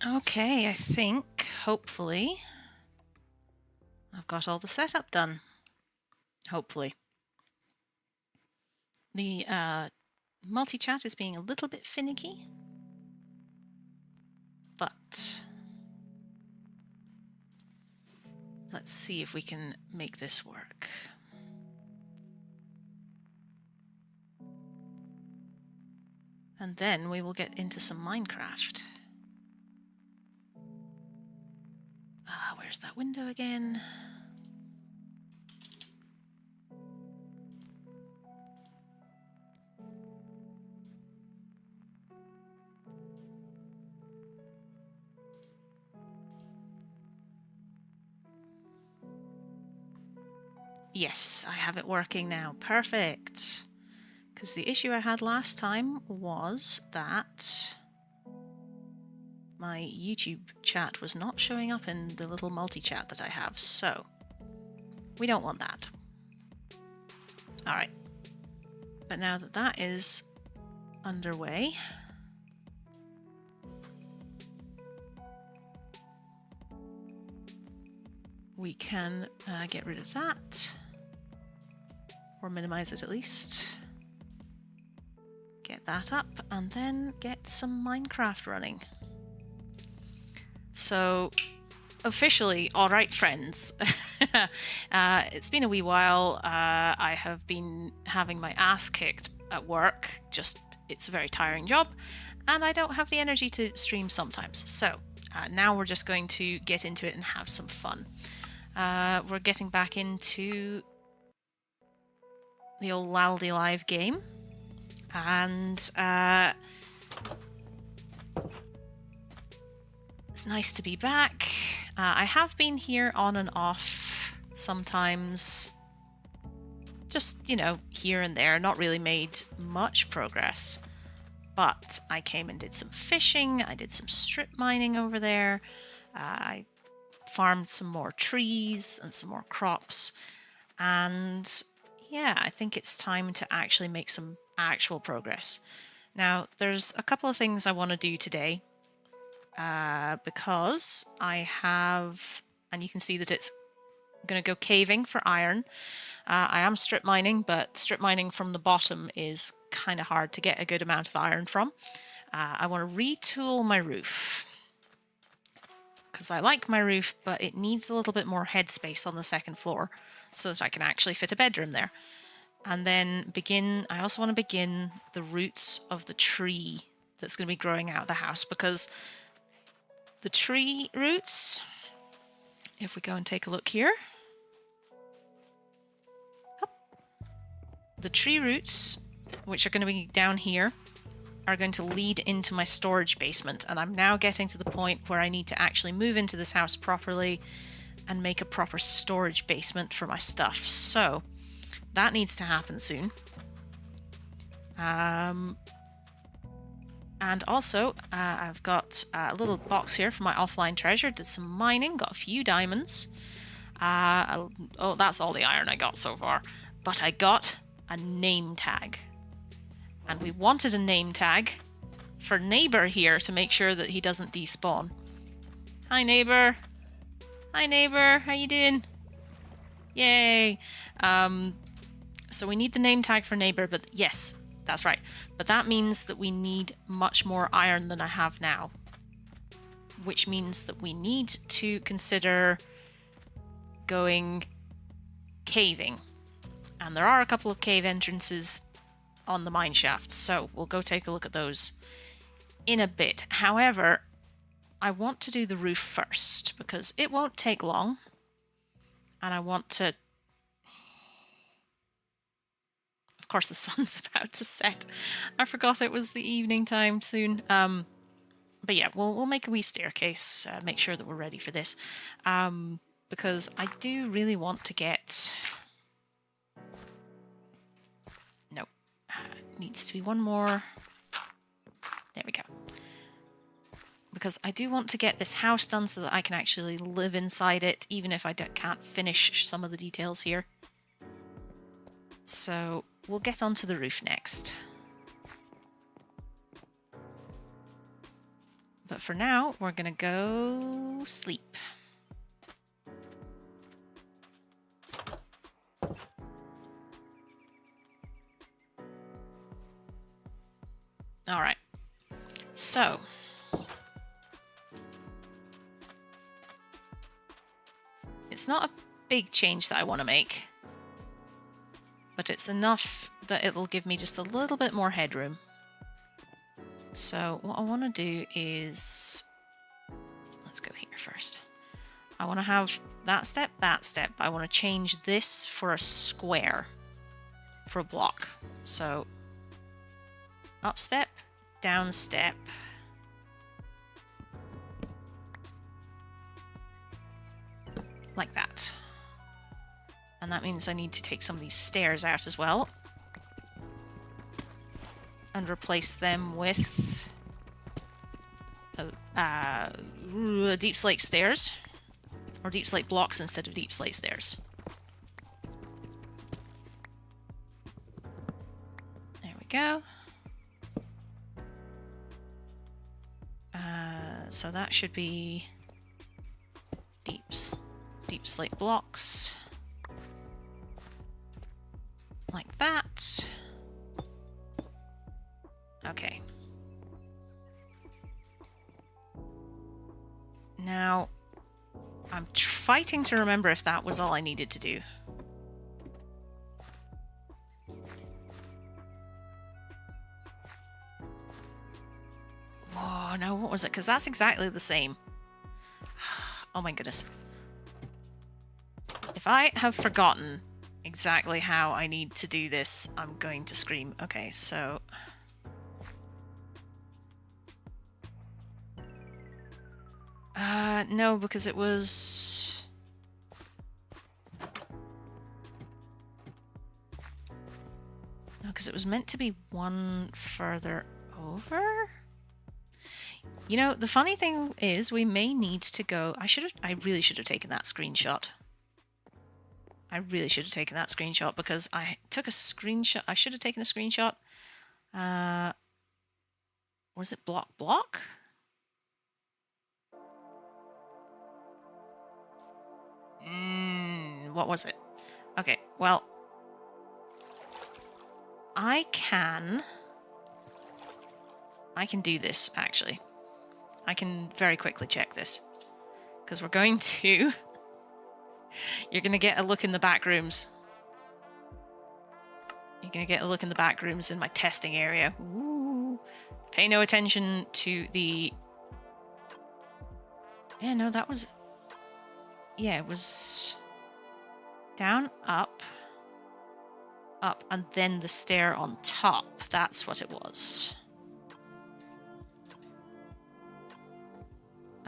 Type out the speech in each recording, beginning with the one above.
Okay, I think, hopefully, I've got all the setup done. Hopefully. The multi-chat is being a little bit finicky, but let's see if we can make this work. And then we will get into some Minecraft. Where's that window again? Yes, I have it working now. Perfect. Because the issue I had last time was that my YouTube chat was not showing up in the little multi-chat that I have, so we don't want that. Alright. But now that that is underway, we can get rid of that, or minimize it at least. Get that up, and then get some Minecraft running. So, officially, alright friends, it's been a wee while. I have been having my ass kicked at work, it's a very tiring job, and I don't have the energy to stream sometimes. So, now we're just going to get into it and have some fun. We're getting back into the old Laldy live game, and it's nice to be back. I have been here on and off sometimes, just, you know, here and there, not really made much progress. But I came and did some fishing, I did some strip mining over there, I farmed some more trees and some more crops, and yeah, I think it's time to actually make some actual progress. Now, there's a couple of things I want to do today because I have, and you can see that it's going to go caving for iron. I am strip mining, but strip mining from the bottom is kind of hard to get a good amount of iron from. I want to retool my roof because I like my roof, but it needs a little bit more headspace on the second floor so that I can actually fit a bedroom there. And then I also want to begin the roots of the tree that's going to be growing out of the house, because the tree roots, if we go and take a look here, the tree roots, which are going to be down here, are going to lead into my storage basement. And I'm now getting to the point where I need to actually move into this house properly and make a proper storage basement for my stuff. So that needs to happen soon. And also, I've got a little box here for my offline treasure. Did some mining, got a few diamonds. Oh, that's all the iron I got so far. But I got a name tag. And we wanted a name tag for neighbor here to make sure that he doesn't despawn. Hi, neighbor. Hi, neighbor. How you doing? Yay. So we need the name tag for neighbor, but yes, that's right. But that means that we need much more iron than I have now, which means that we need to consider going caving. And there are a couple of cave entrances on the mine shafts, so we'll go take a look at those in a bit. However, I want to do the roof first because it won't take long, and I want to... Of course, the sun's about to set. I forgot it was the evening time soon. But yeah, we'll make a wee staircase, make sure that we're ready for this, because I do really want to get... No, needs to be one more. There we go. Because I do want to get this house done so that I can actually live inside it, even if I can't finish some of the details here. So we'll get onto the roof next. But for now, we're going to go sleep. All right. So it's not a big change that I want to make, but it's enough that it'll give me just a little bit more headroom. So what I want to do is, let's go here first. I want to have that step, but I want to change this for a square, for a block. So up step, down step. Like that. And that means I need to take some of these stairs out as well. And replace them with deep slate stairs. Or deep slate blocks instead of deep slate stairs. There we go. So that should be deep slate blocks. Like that. Okay. Now, I'm fighting to remember if that was all I needed to do. Whoa, no, what was it? Because that's exactly the same. Oh my goodness. If I have forgotten exactly how I need to do this, I'm going to scream. Okay, so... no, because it was... No, because it was meant to be one further over? You know, the funny thing is we may need to go... I really should have taken that screenshot. I really should have taken that screenshot because I took a screenshot. I should have taken a screenshot. Was it block? What was it? Okay, well, I can do this, actually. I can very quickly check this. Because we're going to... You're going to get a look in the back rooms. You're going to get a look in the back rooms in my testing area. Ooh. Pay no attention to the... Yeah, no, that was... Yeah, it was... Down, up, and then the stair on top. That's what it was.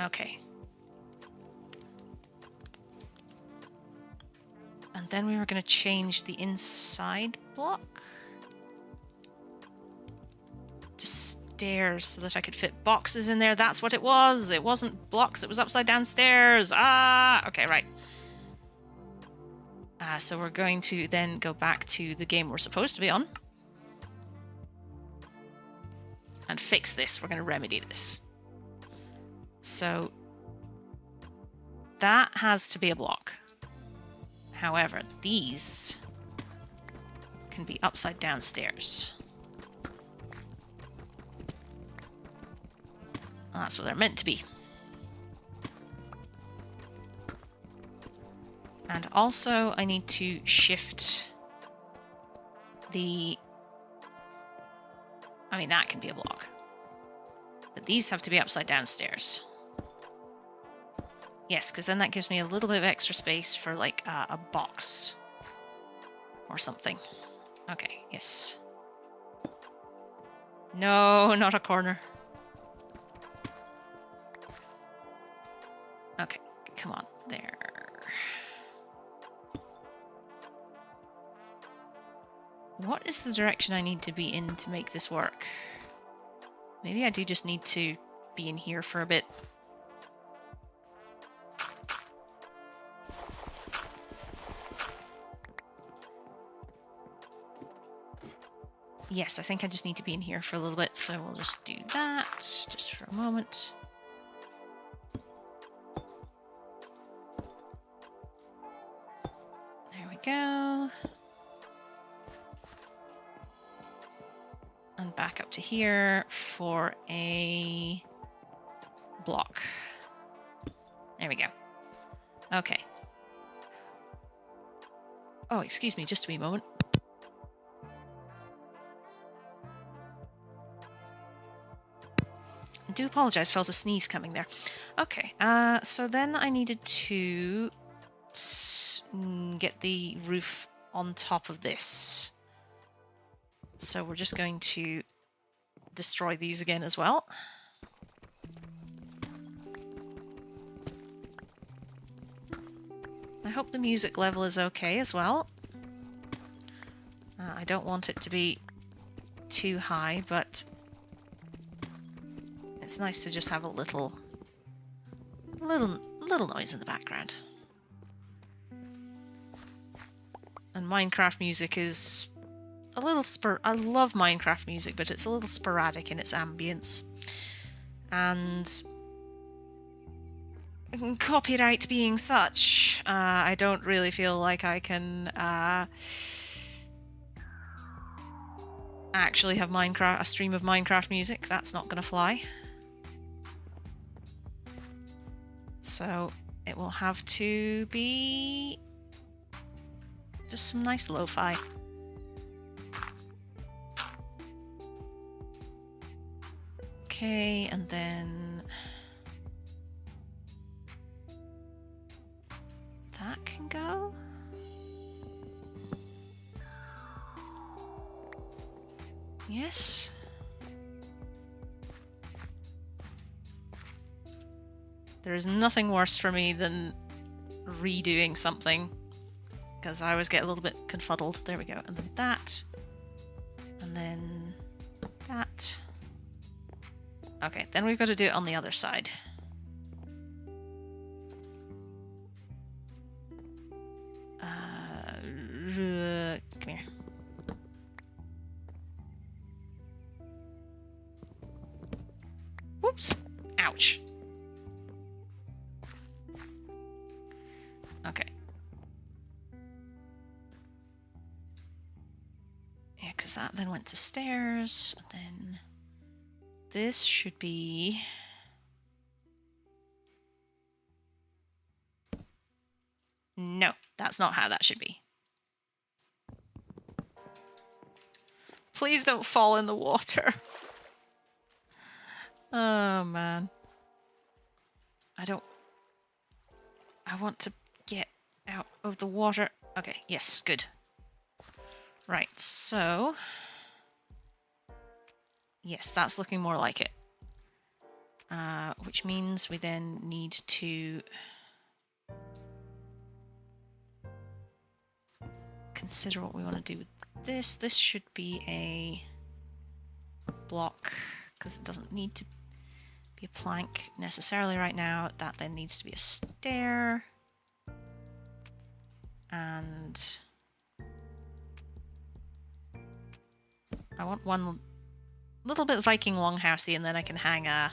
Okay. And then we were going to change the inside block to stairs so that I could fit boxes in there. That's what it was. It wasn't blocks. It was upside down stairs. Ah, okay, right. So we're going to then go back to the game we're supposed to be on and fix this. We're going to remedy this. So that has to be a block. However, these can be upside down stairs. Well, that's what they're meant to be. And also, I need to shift the... I mean, that can be a block. But these have to be upside down stairs. Yes, because then that gives me a little bit of extra space for, like, a box. Or something. Okay, yes. No, not a corner. Okay, come on, there. What is the direction I need to be in to make this work? Maybe I do just need to be in here for a bit. Yes, I think I just need to be in here for a little bit, so we'll just do that just for a moment. There we go. And back up to here for a block. There we go. Okay. Oh, excuse me, just a wee moment. I do apologize, felt a sneeze coming there. Okay, so then I needed to get the roof on top of this. So we're just going to destroy these again as well. I hope the music level is okay as well. I don't want it to be too high, but it's nice to just have a little noise in the background. And Minecraft music is a little I love Minecraft music, but it's a little sporadic in its ambience. And copyright being such, I don't really feel like I can actually have a stream of Minecraft music. That's not going to fly. So it will have to be just some nice lo-fi. Okay, and then that can go. Yes. There is nothing worse for me than redoing something, because I always get a little bit confuddled. There we go. And then that. And then that. Okay, then we've got to do it on the other side. Come here. Whoops. Ouch. Okay. Yeah, because that then went to stairs, and then this should be... No, that's not how that should be. Please don't fall in the water. Oh, man. I want to get out of the water. Okay, yes, good. Right, so... Yes, that's looking more like it. Which means we then need to... consider what we want to do with this. This should be a block, because it doesn't need to be a plank necessarily right now. That then needs to be a stair. And I want one little bit Viking longhousey, and then I can hang a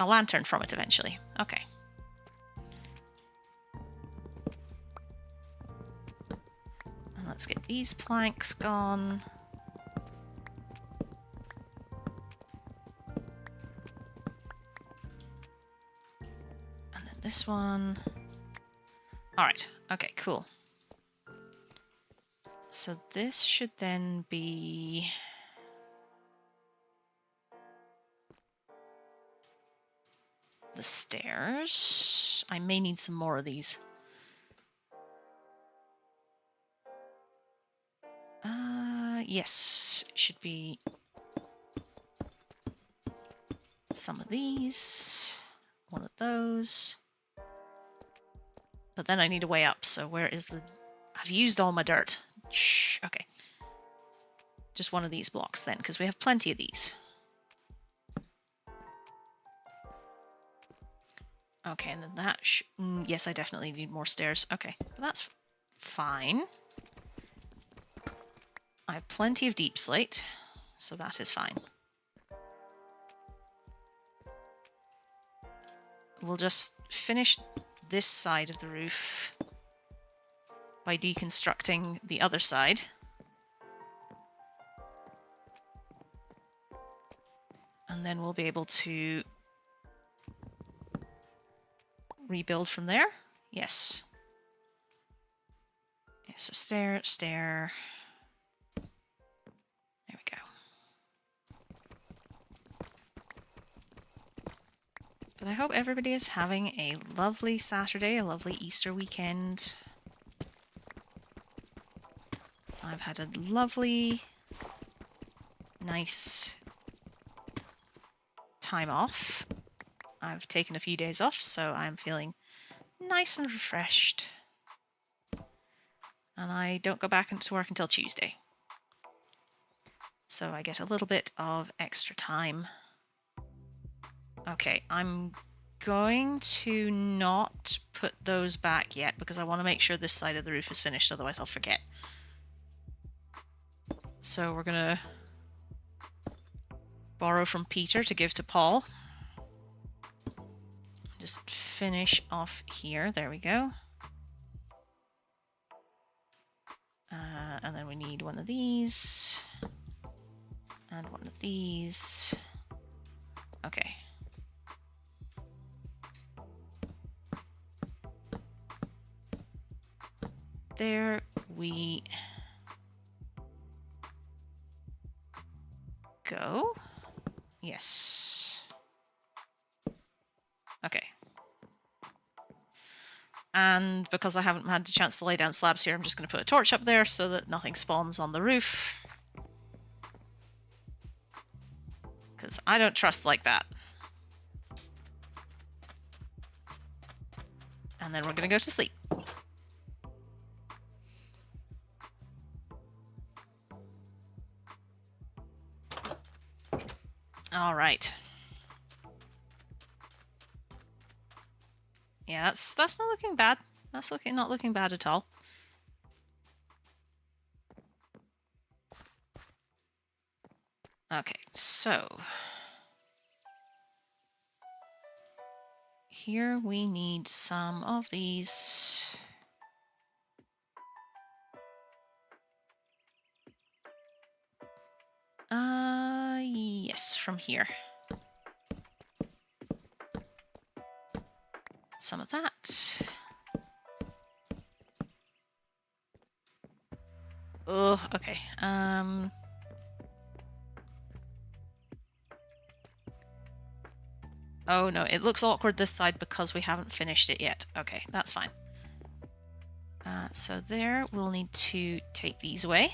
lantern from it eventually. Okay. And let's get these planks gone. And then this one. Alright, okay, cool. So this should then be... the stairs. I may need some more of these. Yes, it should be some of these, one of those. But then I need a way up, so where is the... I've used all my dirt. Shh, okay. Just one of these blocks then, because we have plenty of these. Okay, and then that yes, I definitely need more stairs. Okay, but that's fine. I have plenty of deep slate, so that is fine. We'll just finish this side of the roof by deconstructing the other side. And then we'll be able to rebuild from there. Yes. Yeah, so stair, stair. There we go. But I hope everybody is having a lovely Saturday, a lovely Easter weekend. I've had a lovely, nice time off. I've taken a few days off, so I'm feeling nice and refreshed. And I don't go back into work until Tuesday. So I get a little bit of extra time. Okay, I'm going to not put those back yet because I want to make sure this side of the roof is finished, otherwise I'll forget. So we're going to borrow from Peter to give to Paul. Just finish off here. There we go. And then we need one of these. And one of these. Okay. There we go. Yes. Okay. And because I haven't had the chance to lay down slabs here, I'm just going to put a torch up there so that nothing spawns on the roof. Because I don't trust like that. And then we're going to go to sleep. All right. Yeah, that's not looking bad. That's not looking bad at all. Okay, so here we need some of these. Yes, from here. Some of that. Oh, okay. Oh no, it looks awkward this side because we haven't finished it yet. Okay, that's fine. So there, we'll need to take these away.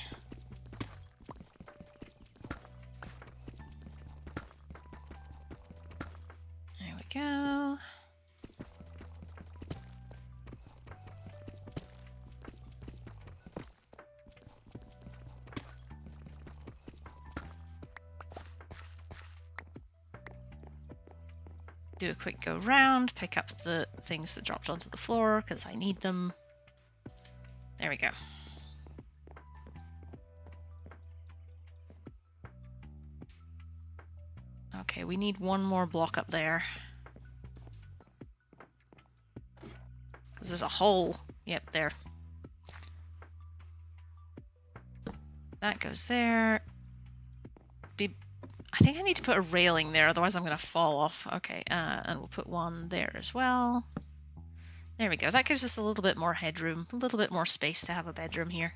There we go. Do a quick go round, pick up the things that dropped onto the floor because I need them. There we go. Okay, we need one more block up there. Because there's a hole. Yep, there. That goes there. I think I need to put a railing there, otherwise I'm going to fall off. Okay, and we'll put one there as well. There we go. That gives us a little bit more headroom, a little bit more space to have a bedroom here.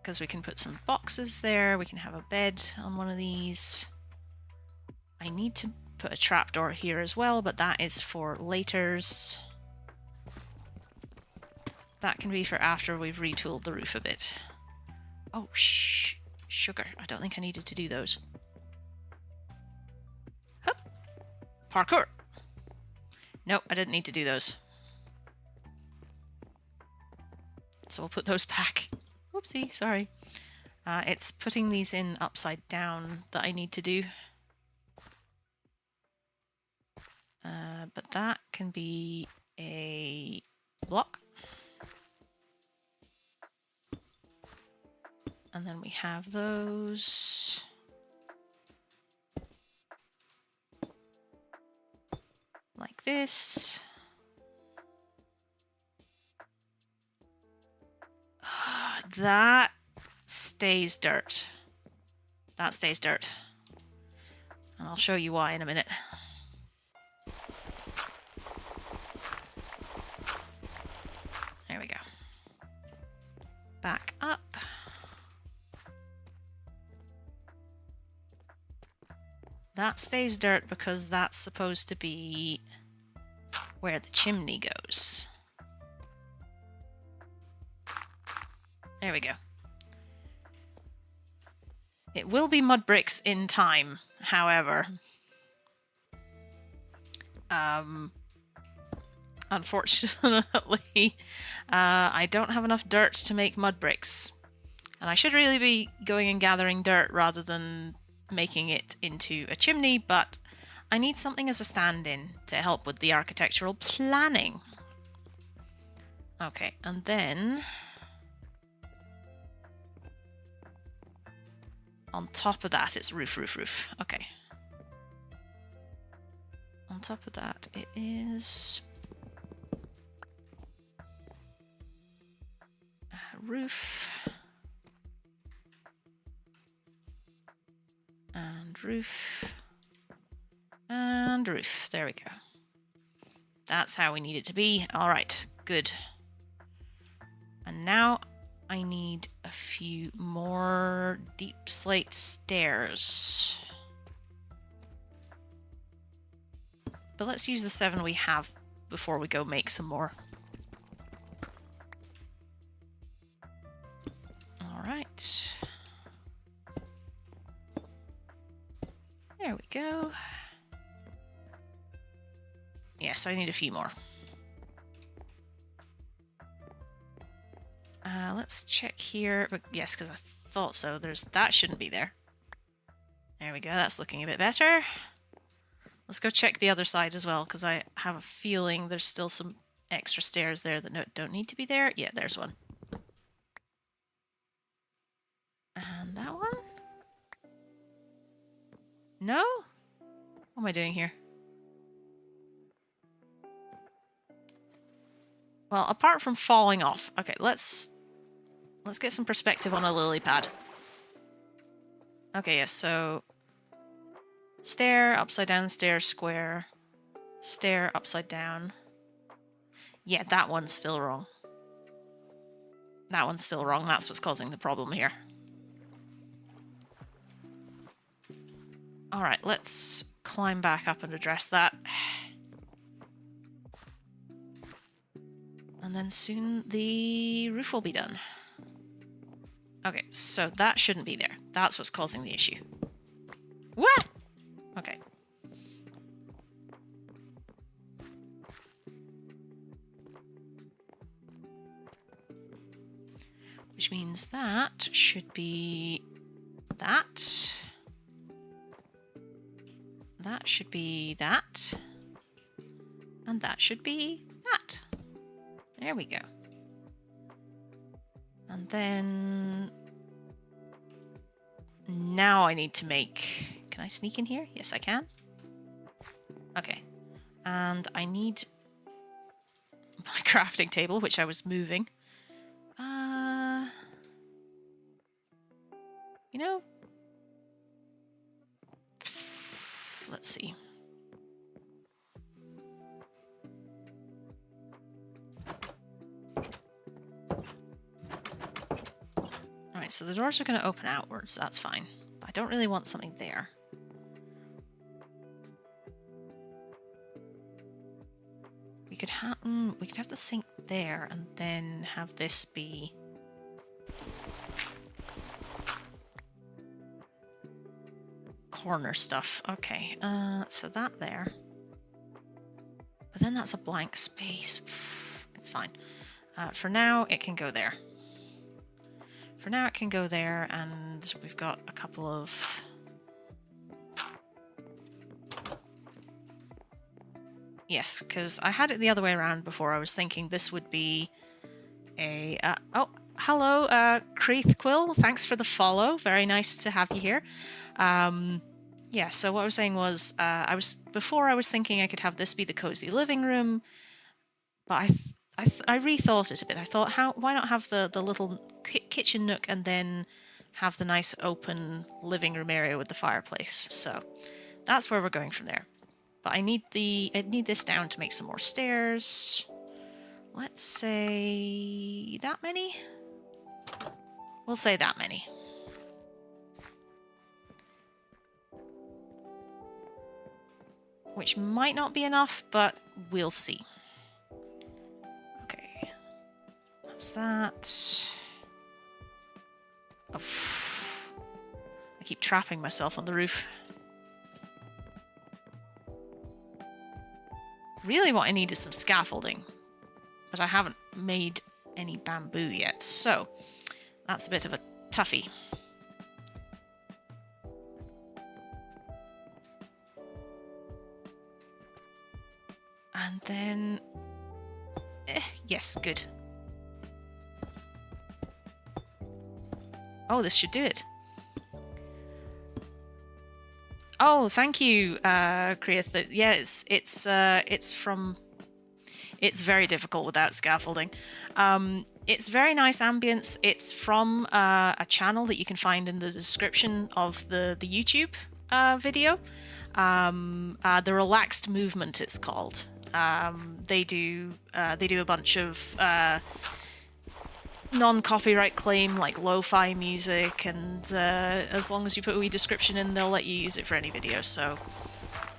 Because we can put some boxes there, we can have a bed on one of these. I need to put a trapdoor here as well, but that is for laters. That can be for after we've retooled the roof a bit. Oh, sugar. I don't think I needed to do those. Hup. Parkour. Nope, I didn't need to do those. So we'll put those back. Whoopsie, sorry. It's putting these in upside down that I need to do. But that can be a block. And then we have those. Like this. That stays dirt. That stays dirt. And I'll show you why in a minute. There we go. Back up. That stays dirt because that's supposed to be where the chimney goes. There we go. It will be mud bricks in time, however. Unfortunately, I don't have enough dirt to make mud bricks. And I should really be going and gathering dirt rather than making it into a chimney, but I need something as a stand-in to help with the architectural planning. Okay, and then on top of that, it's roof. Okay. On top of that, it is roof. And roof. And roof. There we go. That's how we need it to be. Alright, good. And now I need a few more deep slate stairs. But let's use the 7 we have before we go make some more. Alright. There we go. Yes, I need a few more. Let's check here. But yes, because I thought so. That shouldn't be there. There we go. That's looking a bit better. Let's go check the other side as well, because I have a feeling there's still some extra stairs there that don't need to be there. Yeah, there's one. And that one? No? What am I doing here? Well, apart from falling off. Okay, let's get some perspective on a lily pad. Okay, yes, so stair, upside down, stair, square, stair, upside down. Yeah, that one's still wrong. That one's still wrong. That's what's causing the problem here. Alright, let's climb back up and address that. And then soon the roof will be done. Okay, so that shouldn't be there. That's what's causing the issue. What? Okay. Which means that should be that. That should be that. And that should be that. There we go. And then... now I need to make... Can I sneak in here? Yes, I can. Okay. And I need my crafting table, which I was moving. You know... let's see. Alright, so the doors are going to open outwards, that's fine. But I don't really want something there. We could have the sink there and then have this be... corner stuff. Okay, so that there. But then that's a blank space. It's fine. For now, it can go there. For now, it can go there, and we've got a couple of... yes, because I had it the other way around before. I was thinking this would be a... oh, hello, Creeth Quill. Thanks for the follow. Very nice to have you here. Yeah, so what I was saying was, before I was thinking I could have this be the cozy living room, but I rethought it a bit. I thought, why not have the little kitchen nook and then have the nice open living room area with the fireplace. So that's where we're going from there. But I need this down to make some more stairs. Let's say that many. We'll say that many. Which might not be enough, but we'll see. Okay. That's that. Oh. I keep trapping myself on the roof. Really what I need is some scaffolding. But I haven't made any bamboo yet, so that's a bit of a toughie. And then... yes, good. Oh, this should do it. Oh, thank you, Creeth. Yeah, it's from... it's very difficult without scaffolding. It's very nice ambience. It's from a channel that you can find in the description of the YouTube video. The Relaxed Movement, it's called. They do a bunch of non-copyright claim, like lo-fi music, and as long as you put a wee description in, they'll let you use it for any video. So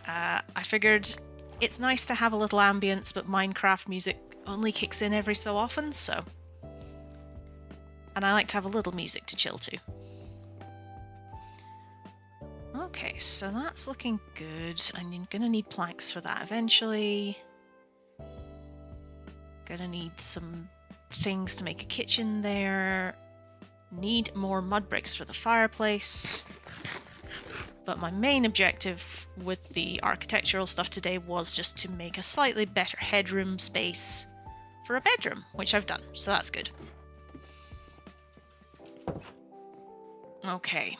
I figured it's nice to have a little ambience, but Minecraft music only kicks in every so often, so... and I like to have a little music to chill to. Okay, so that's looking good. I'm gonna need planks for that eventually. Gonna need some things to make a kitchen there. Need more mud bricks for the fireplace. But my main objective with the architectural stuff today was just to make a slightly better headroom space for a bedroom, which I've done, so that's good. Okay.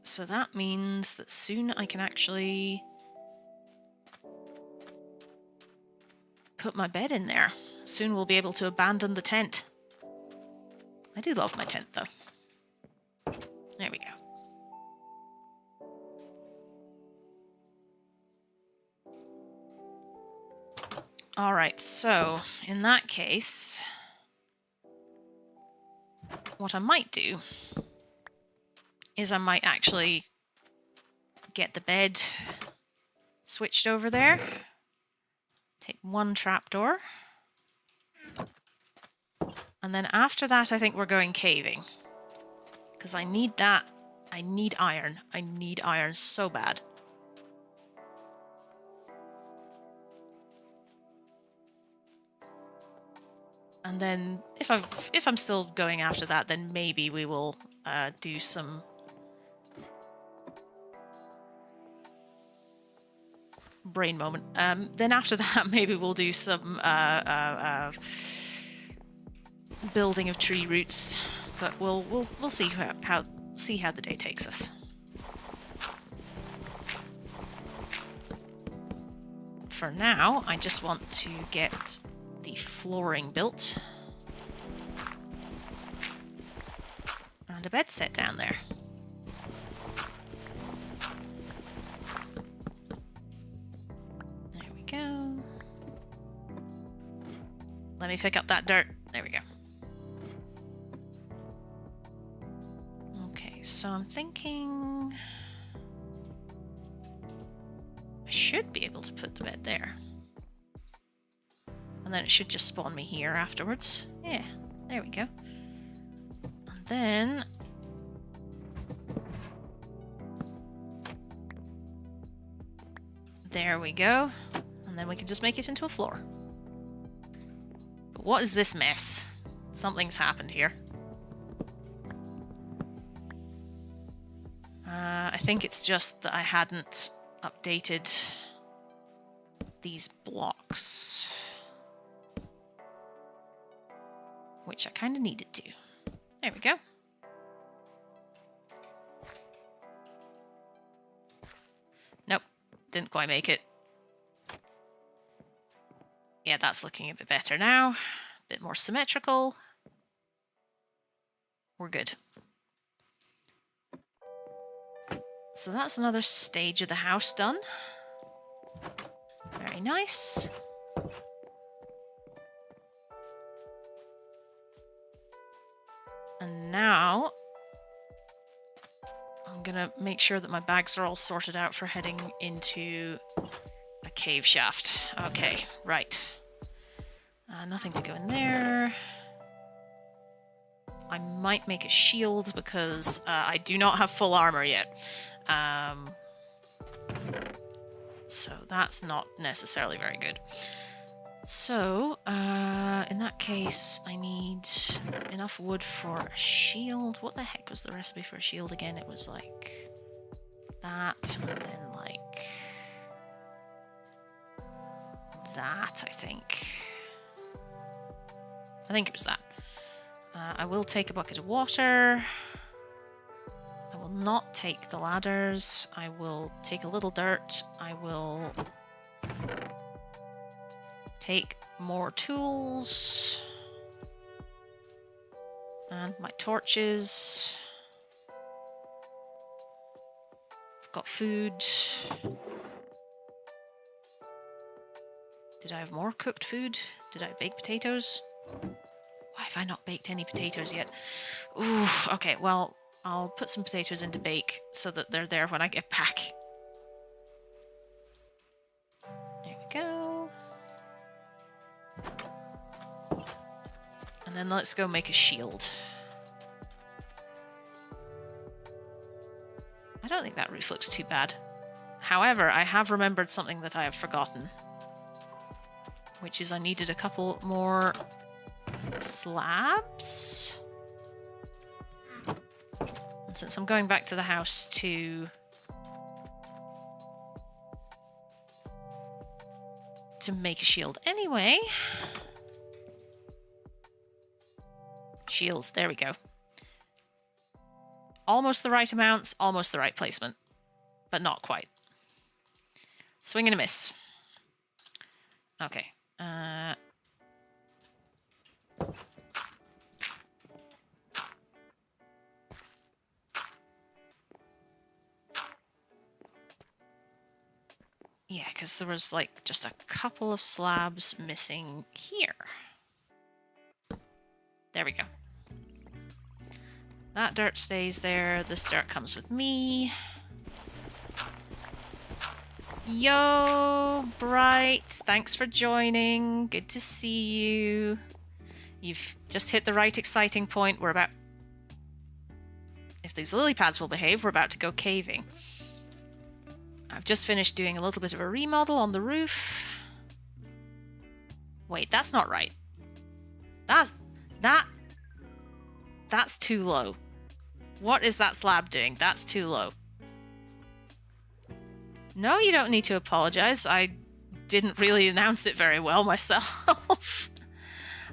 So that means that soon I can actually put my bed in there. Soon we'll be able to abandon the tent. I do love my tent, though. There we go. Alright, so in that case, what I might do is I might actually get the bed switched over there. Take one trapdoor. And then after that, I think we're going caving. Because I need that. I need iron. I need iron so bad. And then if I'm still going after that, then maybe we will do some brain moment. Then after that, maybe we'll do some building of tree roots. But we'll see how the day takes us. For now, I just want to get the flooring built and a bed set down there. There we go. Let me pick up that dirt. There we go. Okay, so I'm thinking I should be able to put the bed there. And then it should just spawn me here afterwards. Yeah, there we go. And then there we go. And then we can just make it into a floor. But what is this mess? Something's happened here. I think it's just that I hadn't updated these blocks. Which I kind of needed to. There we go. Nope, didn't quite make it. Yeah, that's looking a bit better now. A bit more symmetrical. We're good. So that's another stage of the house done. Very nice. And now I'm gonna make sure that my bags are all sorted out for heading into a cave shaft. Okay, right. Nothing to go in there. I might make a shield because I do not have full armor yet. So that's not necessarily very good. So, in that case, I need enough wood for a shield. What the heck was the recipe for a shield again? It was like that, and then like that, I think. I think it was that. I will take a bucket of water. I will not take the ladders. I will take a little dirt. I will take more tools. And my torches. I've got food. Did I have more cooked food? Did I bake potatoes? Why have I not baked any potatoes yet? Oof, okay, well, I'll put some potatoes in to bake so that they're there when I get back. There we go. And then let's go make a shield. I don't think that roof looks too bad. However, I have remembered something that I have forgotten. Which is I needed a couple more slabs. And since I'm going back to the house to make a shield anyway. Shield, there we go. almost the right amounts, almost the right placement, but not quite. Swing and a miss. Okay. Yeah, because there was like just a couple of slabs missing here. There we go. That dirt stays there. This dirt comes with me. Yo, Bright. Thanks for joining. Good to see you. You've just hit the right exciting point. We're about... If these lily pads will behave, we're about to go caving. I've just finished doing a little bit of a remodel on the roof. Wait, that's not right. That's too low. What is that slab doing? That's too low. No, you don't need to apologize. I didn't really announce it very well myself.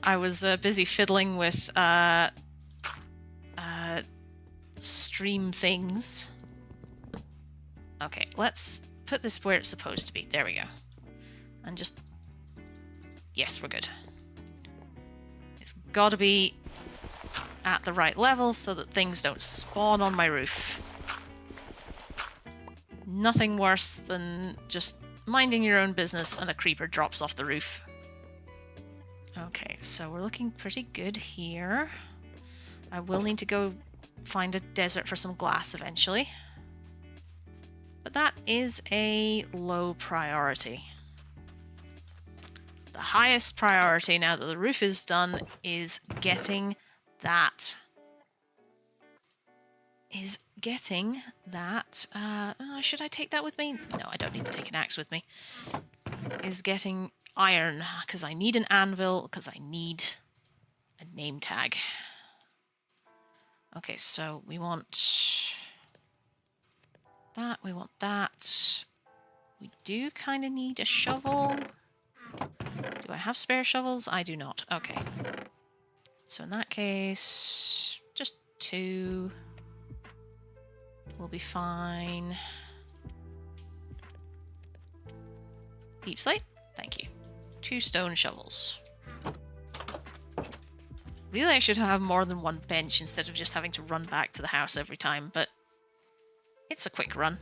I was busy fiddling with stream things. Okay, let's put this where it's supposed to be. There we go. And just... Yes, we're good. It's gotta be at the right level so that things don't spawn on my roof. Nothing worse than just minding your own business and a creeper drops off the roof. Okay, so we're looking pretty good here. I will need to go find a desert for some glass eventually. But that is a low priority. The highest priority now that the roof is done is getting that. Should I take that with me? No, I don't need to take an axe with me. Is getting iron, because I need an anvil, because I need a name tag. Okay, so we want that, we want that. We do kind of need a shovel. Do I have spare shovels? I do not. Okay. So in that case, just 2 will be fine. Deep slate? Thank you. 2 stone shovels. Really, I should have more than 1 bench instead of just having to run back to the house every time, but it's a quick run.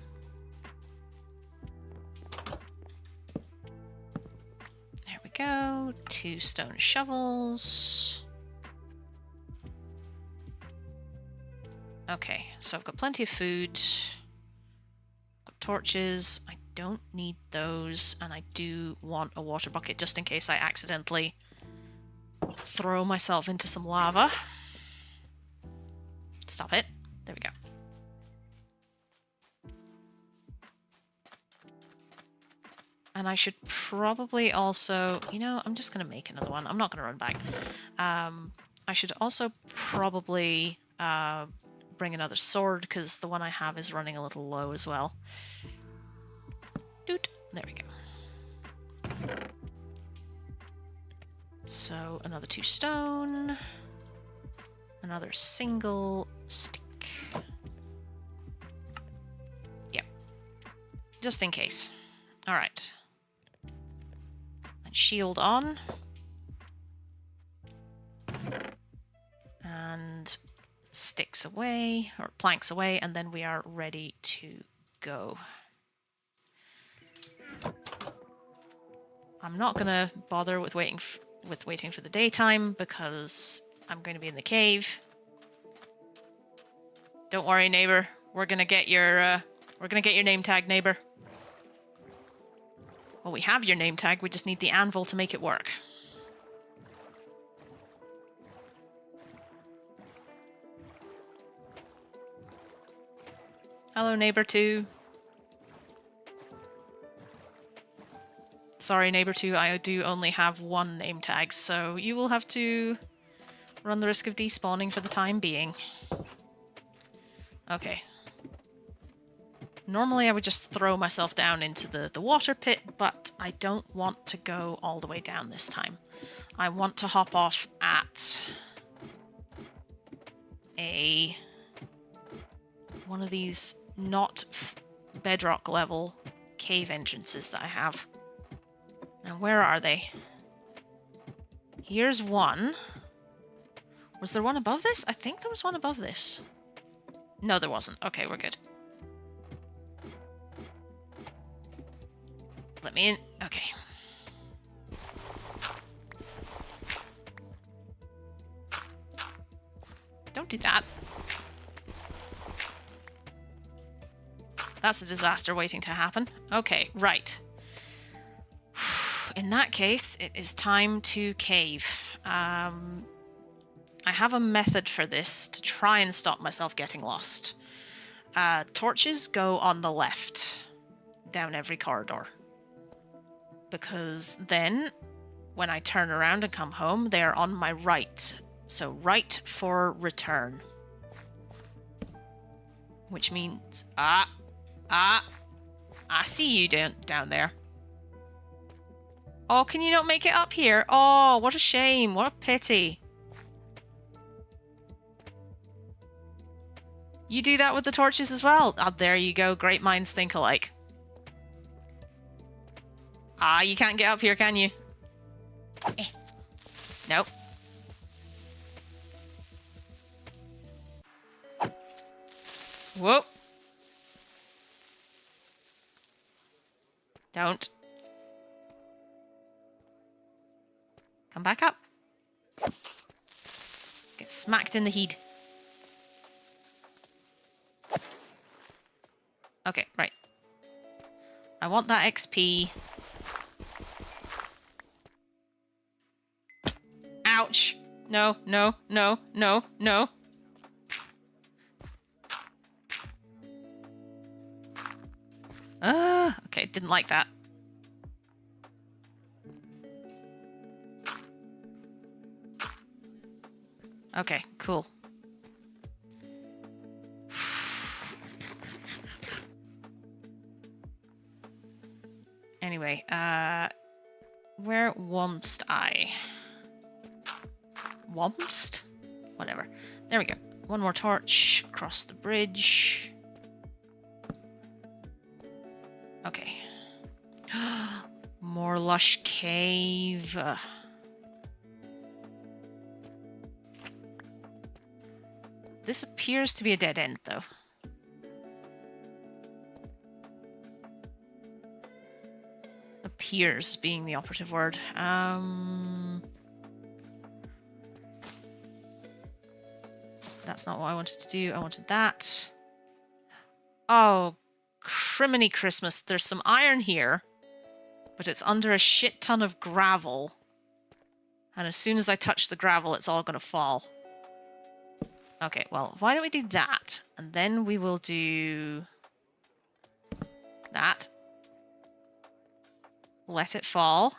There we go. 2 stone shovels. Okay, so I've got plenty of food. Got torches. I don't need those, and I do want a water bucket just in case I accidentally throw myself into some lava. Stop it. There we go. And I should probably also... You know, I'm just going to make another one. I'm not going to run back. I should also probably bring another sword, because the one I have is running a little low as well. Doot. There we go. So, another 2 stone. Another single stick. Yep. Just in case. Alright. And shield on. And sticks away, or planks away, and then we are ready to go. I'm not gonna bother with waiting for the daytime because I'm going to be in the cave. Don't worry, neighbor. We're gonna get your name tag, neighbor. Well, we have your name tag. We just need the anvil to make it work. Hello, neighbor 2. Sorry, neighbor 2, I do only have 1 name tag, so you will have to run the risk of despawning for the time being. Okay. Normally I would just throw myself down into the water pit, but I don't want to go all the way down this time. I want to hop off at a one of these not bedrock level cave entrances that I have. Now, where are they? Here's one. Was there one above this? I think there was one above this. No, there wasn't. Okay, we're good. Let me in. Okay. Don't do that. That's a disaster waiting to happen. Okay, right. In that case, it is time to cave. I have a method for this to try and stop myself getting lost. Torches go on the left, down every corridor. Because then, when I turn around and come home, they are on my right. So right for return. Which means... I see you down there. Oh, can you not make it up here? Oh, what a shame. What a pity. You do that with the torches as well? Oh, there you go. Great minds think alike. Ah, you can't get up here, can you? Nope. Whoa. Don't. Come back up. Get smacked in the head. Okay, right. I want that XP. Ouch. No, no, no, no, no. Okay, didn't like that. Okay, cool. Anyway, where wamst I? Wamst? Whatever. There we go. One more torch across the bridge. Okay. More lush cave. This appears to be a dead end, though. Appears being the operative word. That's not what I wanted to do. I wanted that. Oh, criminy Christmas. There's some iron here, but it's under a shit ton of gravel. And as soon as I touch the gravel, it's all going to fall. Okay, well, why don't we do that? And then we will do that. Let it fall.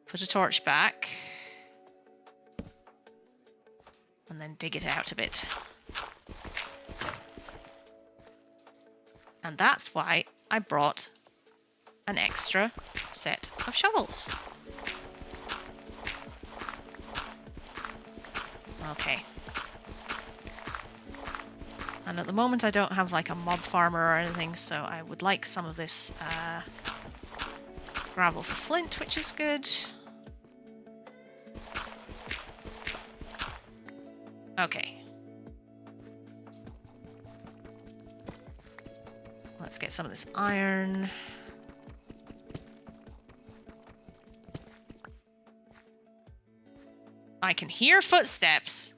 Put a torch back. And then dig it out a bit. And that's why I brought an extra set of shovels. Okay. And at the moment I don't have like a mob farmer or anything, so I would like some of this gravel for flint, which is good. Okay. Let's get some of this iron. I can hear footsteps.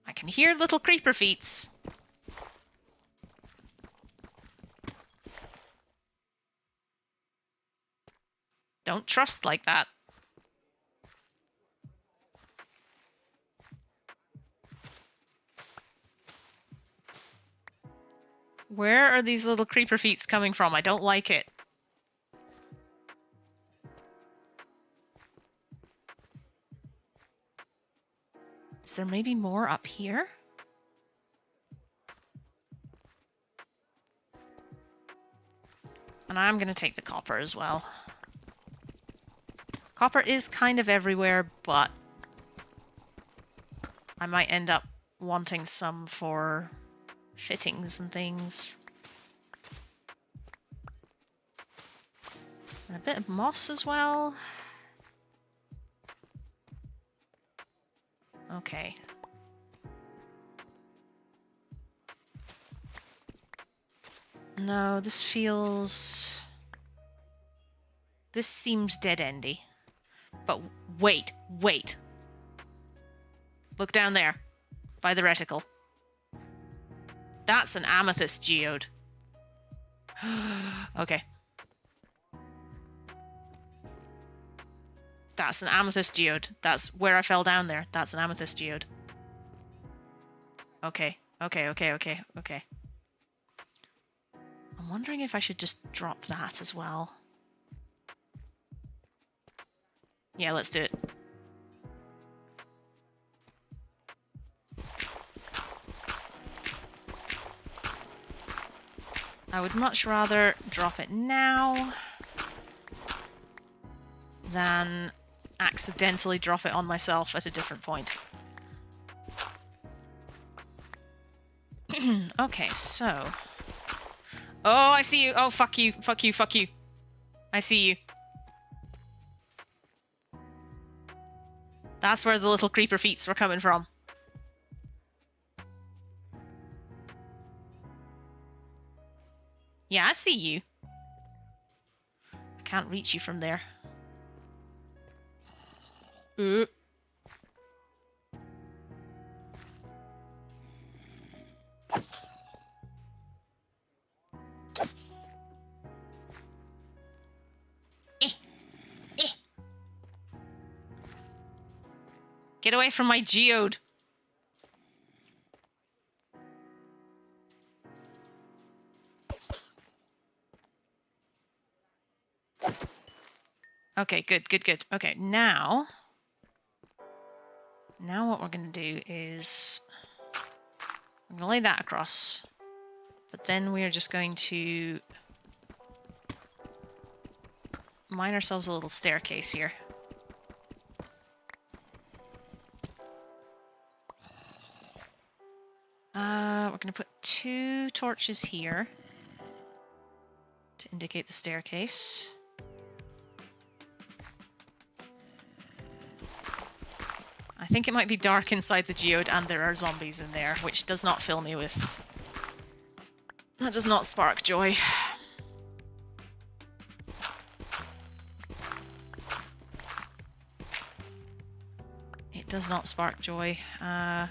I can hear little creeper feets. Don't trust like that. Where are these little creeper feets coming from? I don't like it. Is there maybe more up here? And I'm going to take the copper as well. Copper is kind of everywhere, but I might end up wanting some for fittings and things. And a bit of moss as well. Okay. No, this feels... This seems dead-endy. But wait, wait. Look down there, by the reticle. That's an amethyst geode. Okay. That's an amethyst geode. That's where I fell down there. That's an amethyst geode. Okay, okay, okay, okay, okay. I'm wondering if I should just drop that as well. Yeah, let's do it. I would much rather drop it now than accidentally drop it on myself at a different point. Okay, so... Oh, I see you! Oh, fuck you, fuck you, fuck you. I see you. That's where the little creeper feets were coming from. Yeah, I see you. I can't reach you from there. Get away from my geode. Okay, good, good, good. Okay, now what we're going to do is... I'm going to lay that across. But then we are just going to mine ourselves a little staircase here. We're going to put 2 torches here to indicate the staircase. I think it might be dark inside the geode and there are zombies in there, which does not fill me with... That does not spark joy. It does not spark joy. Now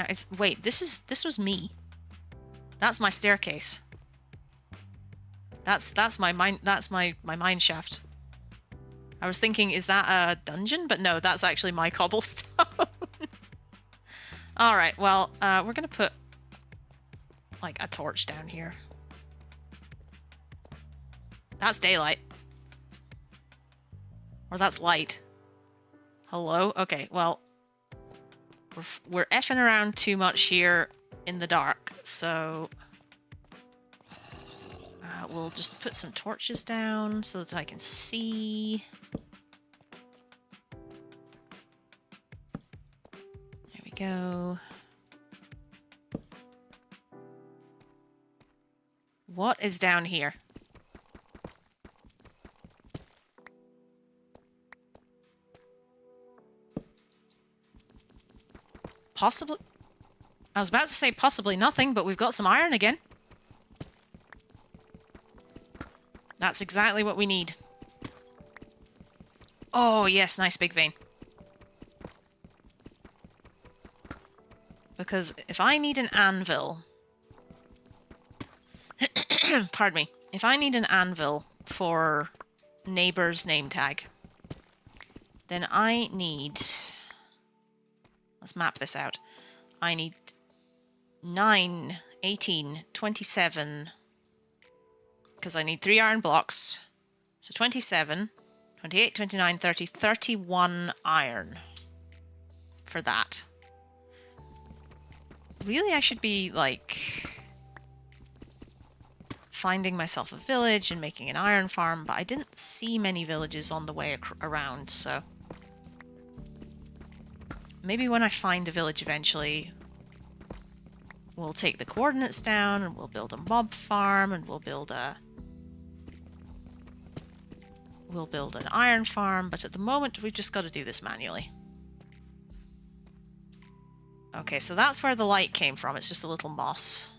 it's... Wait, this was me. That's my staircase. That's my mine shaft. I was thinking, is that a dungeon? But no, that's actually my cobblestone. Alright, well, we're gonna put, like, a torch down here. That's daylight. Or that's light. Hello? Okay, well, we're effing around too much here in the dark, so... we'll just put some torches down so that I can see... Go. What is down here? Possibly... I was about to say possibly nothing, but we've got some iron again. That's exactly what we need. Oh, yes, nice big vein. Because if I need an anvil... Pardon me. If I need an anvil for neighbor's name tag, then I need... Let's map this out. I need 9, 18, 27... Because I need 3 iron blocks. So 27, 28, 29, 30, 31 iron for that. Really, I should be, like, finding myself a village and making an iron farm, but I didn't see many villages on the way around, so... Maybe when I find a village eventually, we'll take the coordinates down and we'll build a mob farm and we'll build an iron farm, but at the moment we've just got to do this manually. Okay, so that's where the light came from. It's just a little moss.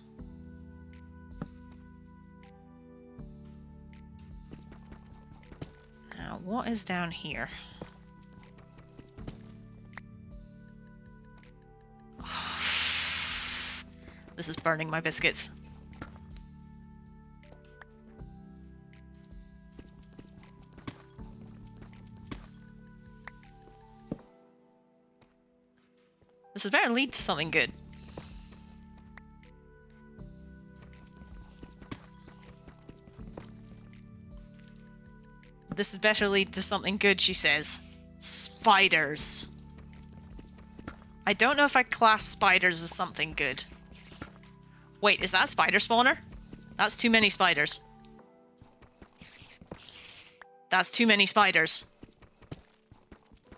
Now, what is down here? This is burning my biscuits. This had better lead to something good. This had better lead to something good, she says. Spiders. I don't know if I class spiders as something good. Wait, is that a spider spawner? That's too many spiders. That's too many spiders.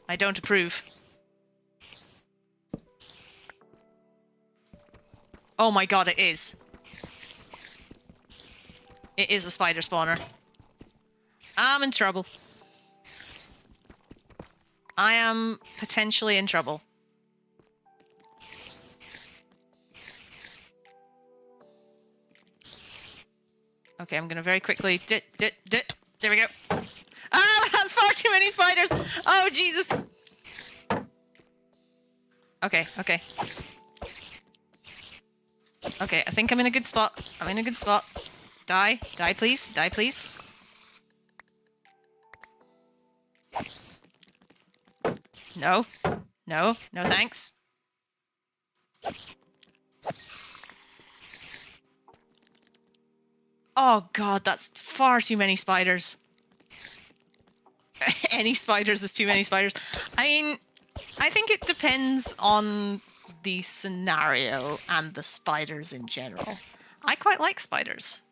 I don't approve. Oh my god, it is. It is a spider spawner. I'm in trouble. I am potentially in trouble. Okay, I'm gonna very quickly... There we go. Ah, that's far too many spiders! Oh, Jesus! Okay, okay. Okay, I think I'm in a good spot. I'm in a good spot. Die. Die, please. Die, please. No. No. No thanks. Oh god, that's far too many spiders. Any spiders is too many spiders. I mean, I think it depends on the scenario and the spiders in general. I quite like spiders.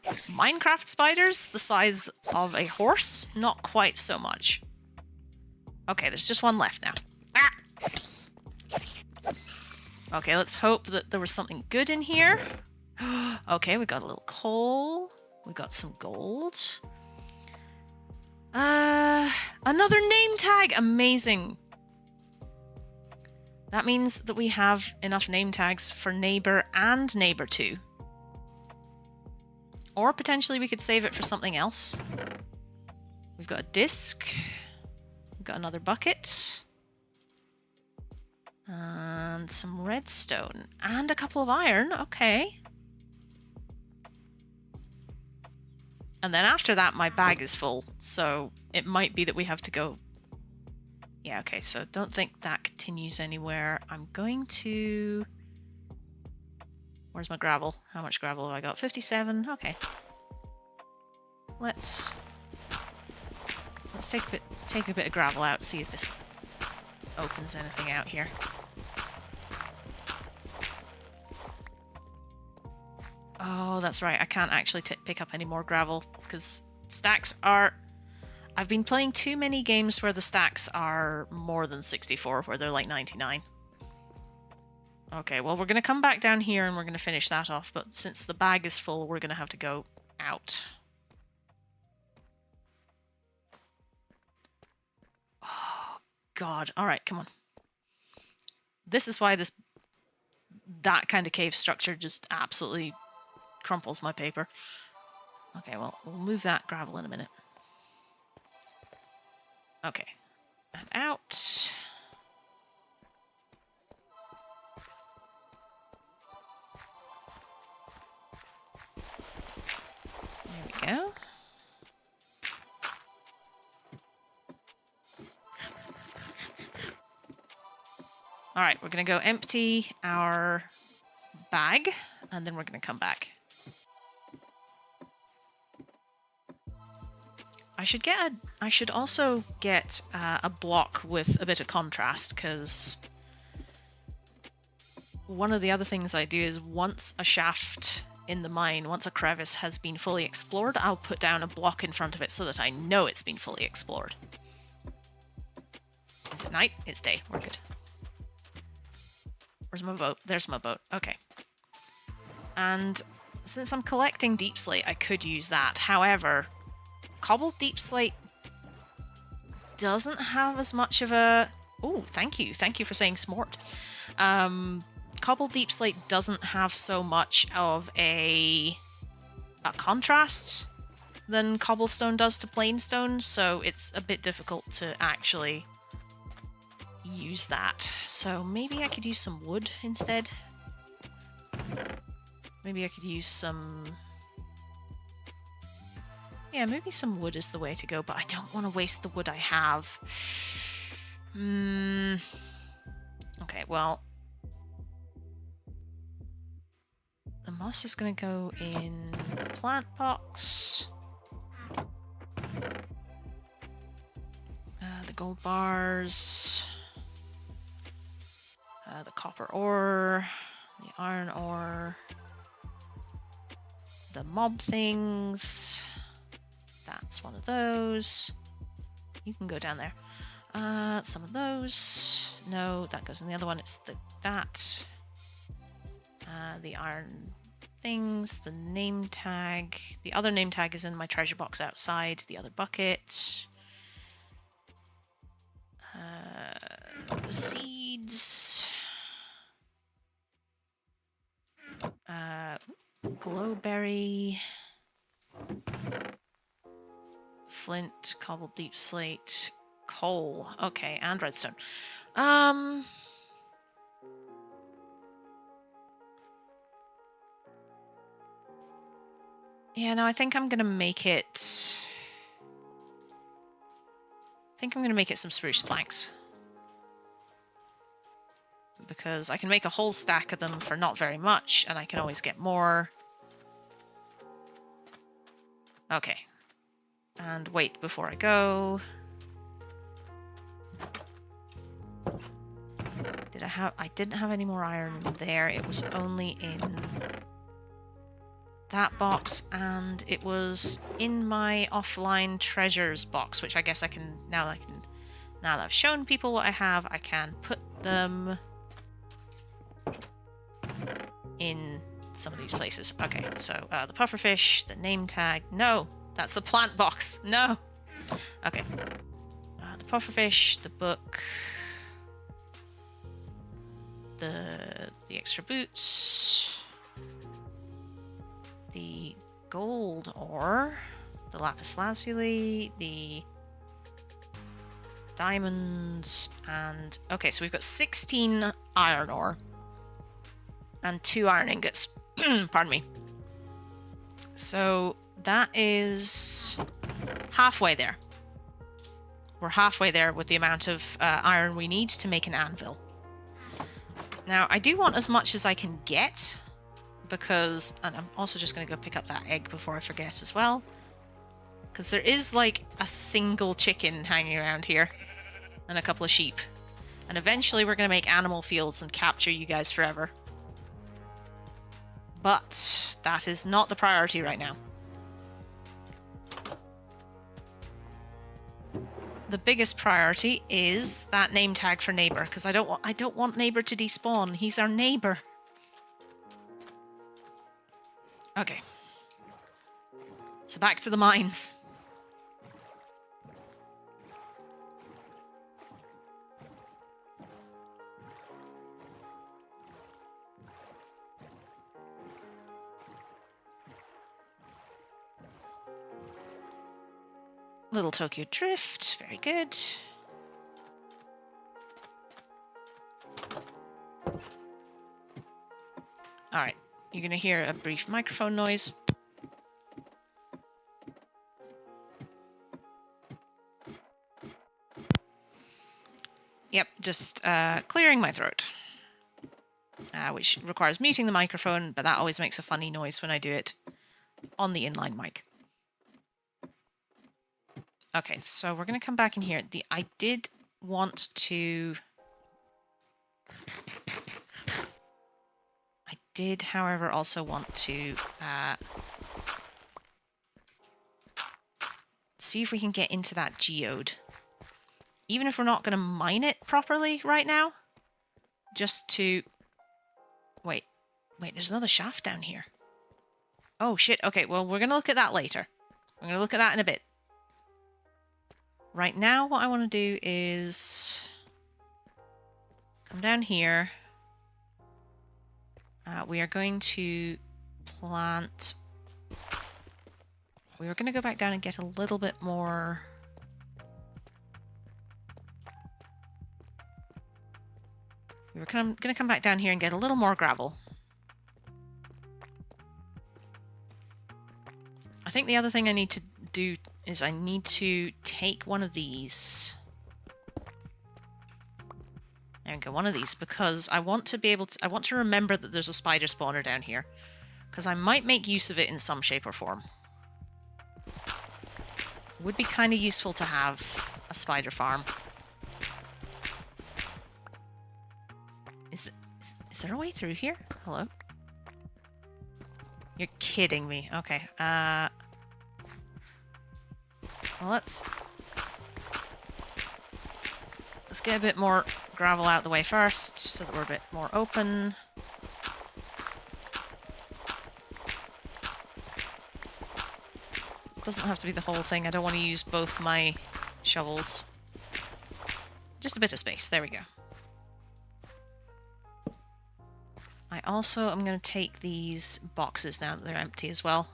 Minecraft spiders, the size of a horse, not quite so much. Okay, there's just one left now. Ah! Okay, let's hope that there was something good in here. Okay, we got a little coal. We got some gold. Another name tag! Amazing! That means that we have enough name tags for neighbor and neighbor 2. Or potentially we could save it for something else. We've got a disc. We've got another bucket. And some redstone. And a couple of iron. Okay. And then after that, my bag is full. So it might be that we have to go... Yeah, okay, so don't think that continues anywhere. I'm going to... Where's my gravel? How much gravel have I got? 57? Okay. Let's take a bit of gravel out, see if this opens anything out here. Oh, that's right. I can't actually pick up any more gravel because stacks are... I've been playing too many games where the stacks are more than 64, where they're like 99. Okay, well, we're going to come back down here and we're going to finish that off, but since the bag is full, we're going to have to go out. Oh, God. All right, come on. This is why that kind of cave structure just absolutely crumples my paper. Okay, well, we'll move that gravel in a minute. Okay, and out. There we go. All right, we're going to go empty our bag, and then we're going to come back. I should also get a block with a bit of contrast, because one of the other things I do is once a shaft in the mine, once a crevice has been fully explored, I'll put down a block in front of it so that I know it's been fully explored. Is it night? It's day. We're good. Where's my boat? There's my boat. Okay. And since I'm collecting deep slate, I could use that. However, cobbled deep slate doesn't have as much of a... Oh, thank you. Thank you for saying smart. Cobbled deep slate doesn't have so much of a contrast than cobblestone does to plainstone, so it's a bit difficult to actually use that. So maybe I could use some wood instead. Maybe I could use some... Yeah, maybe some wood is the way to go, but I don't want to waste the wood I have. Okay, well... The moss is going to go in the plant box. The gold bars. The copper ore. The iron ore. The mob things. That's one of those. You can go down there. Some of those. No, that goes in the other one. It's that. The iron things. The name tag. The other name tag is in my treasure box outside. The other bucket. The seeds. Glowberry. Flint, cobbled deep slate, coal. Okay, and redstone. Yeah, no, I think I'm gonna make it... some spruce planks. Because I can make a whole stack of them for not very much, and I can always get more. Okay. And wait before I go. I didn't have any more iron there. It was only in that box, and it was in my offline treasures box, which I guess I can now that I've shown people what I have, I can put them in some of these places. Okay, so the pufferfish, the name tag. No, that's the plant box. No. Okay. The pufferfish, the book, the extra boots, the gold ore, the lapis lazuli, the diamonds, and okay, so we've got 16 iron ore and 2 iron ingots. Pardon me. So that is halfway there. We're halfway there with the amount of iron we need to make an anvil. Now, I do want as much as I can get, because... And I'm also just going to go pick up that egg before I forget as well. Because there is, like, a single chicken hanging around here. And a couple of sheep. And eventually we're going to make animal fields and capture you guys forever. But that is not the priority right now. The biggest priority is that name tag for neighbor, because I don't want neighbor to despawn. He's our neighbor. Okay. So back to the mines. Little Tokyo Drift, very good. Alright, you're gonna hear a brief microphone noise. Yep, just clearing my throat. Which requires muting the microphone, but that always makes a funny noise when I do it on the inline mic. Okay, so we're going to come back in here. I did want to did, however, also want to see if we can get into that geode. Even if we're not going to mine it properly right now. Just to... Wait, there's another shaft down here. Oh, shit. Okay, well, we're going to look at that later. We're going to look at that in a bit. Right now, what I want to do is... come down here. We are going to plant... We were going to go back down and get a little bit more... We were going to come back down here and get a little more gravel. I think the other thing I need to do is I need to take one of these. There we go, one of these, because I want to be able to... I want to remember that there's a spider spawner down here. Because I might make use of it in some shape or form. Would be kind of useful to have a spider farm. Is there a way through here? Hello? You're kidding me. Okay. Well, let's get a bit more gravel out the way first, so that we're a bit more open. Doesn't have to be the whole thing. I don't want to use both my shovels. Just a bit of space. There we go. I also am going to take these boxes now that they're empty as well.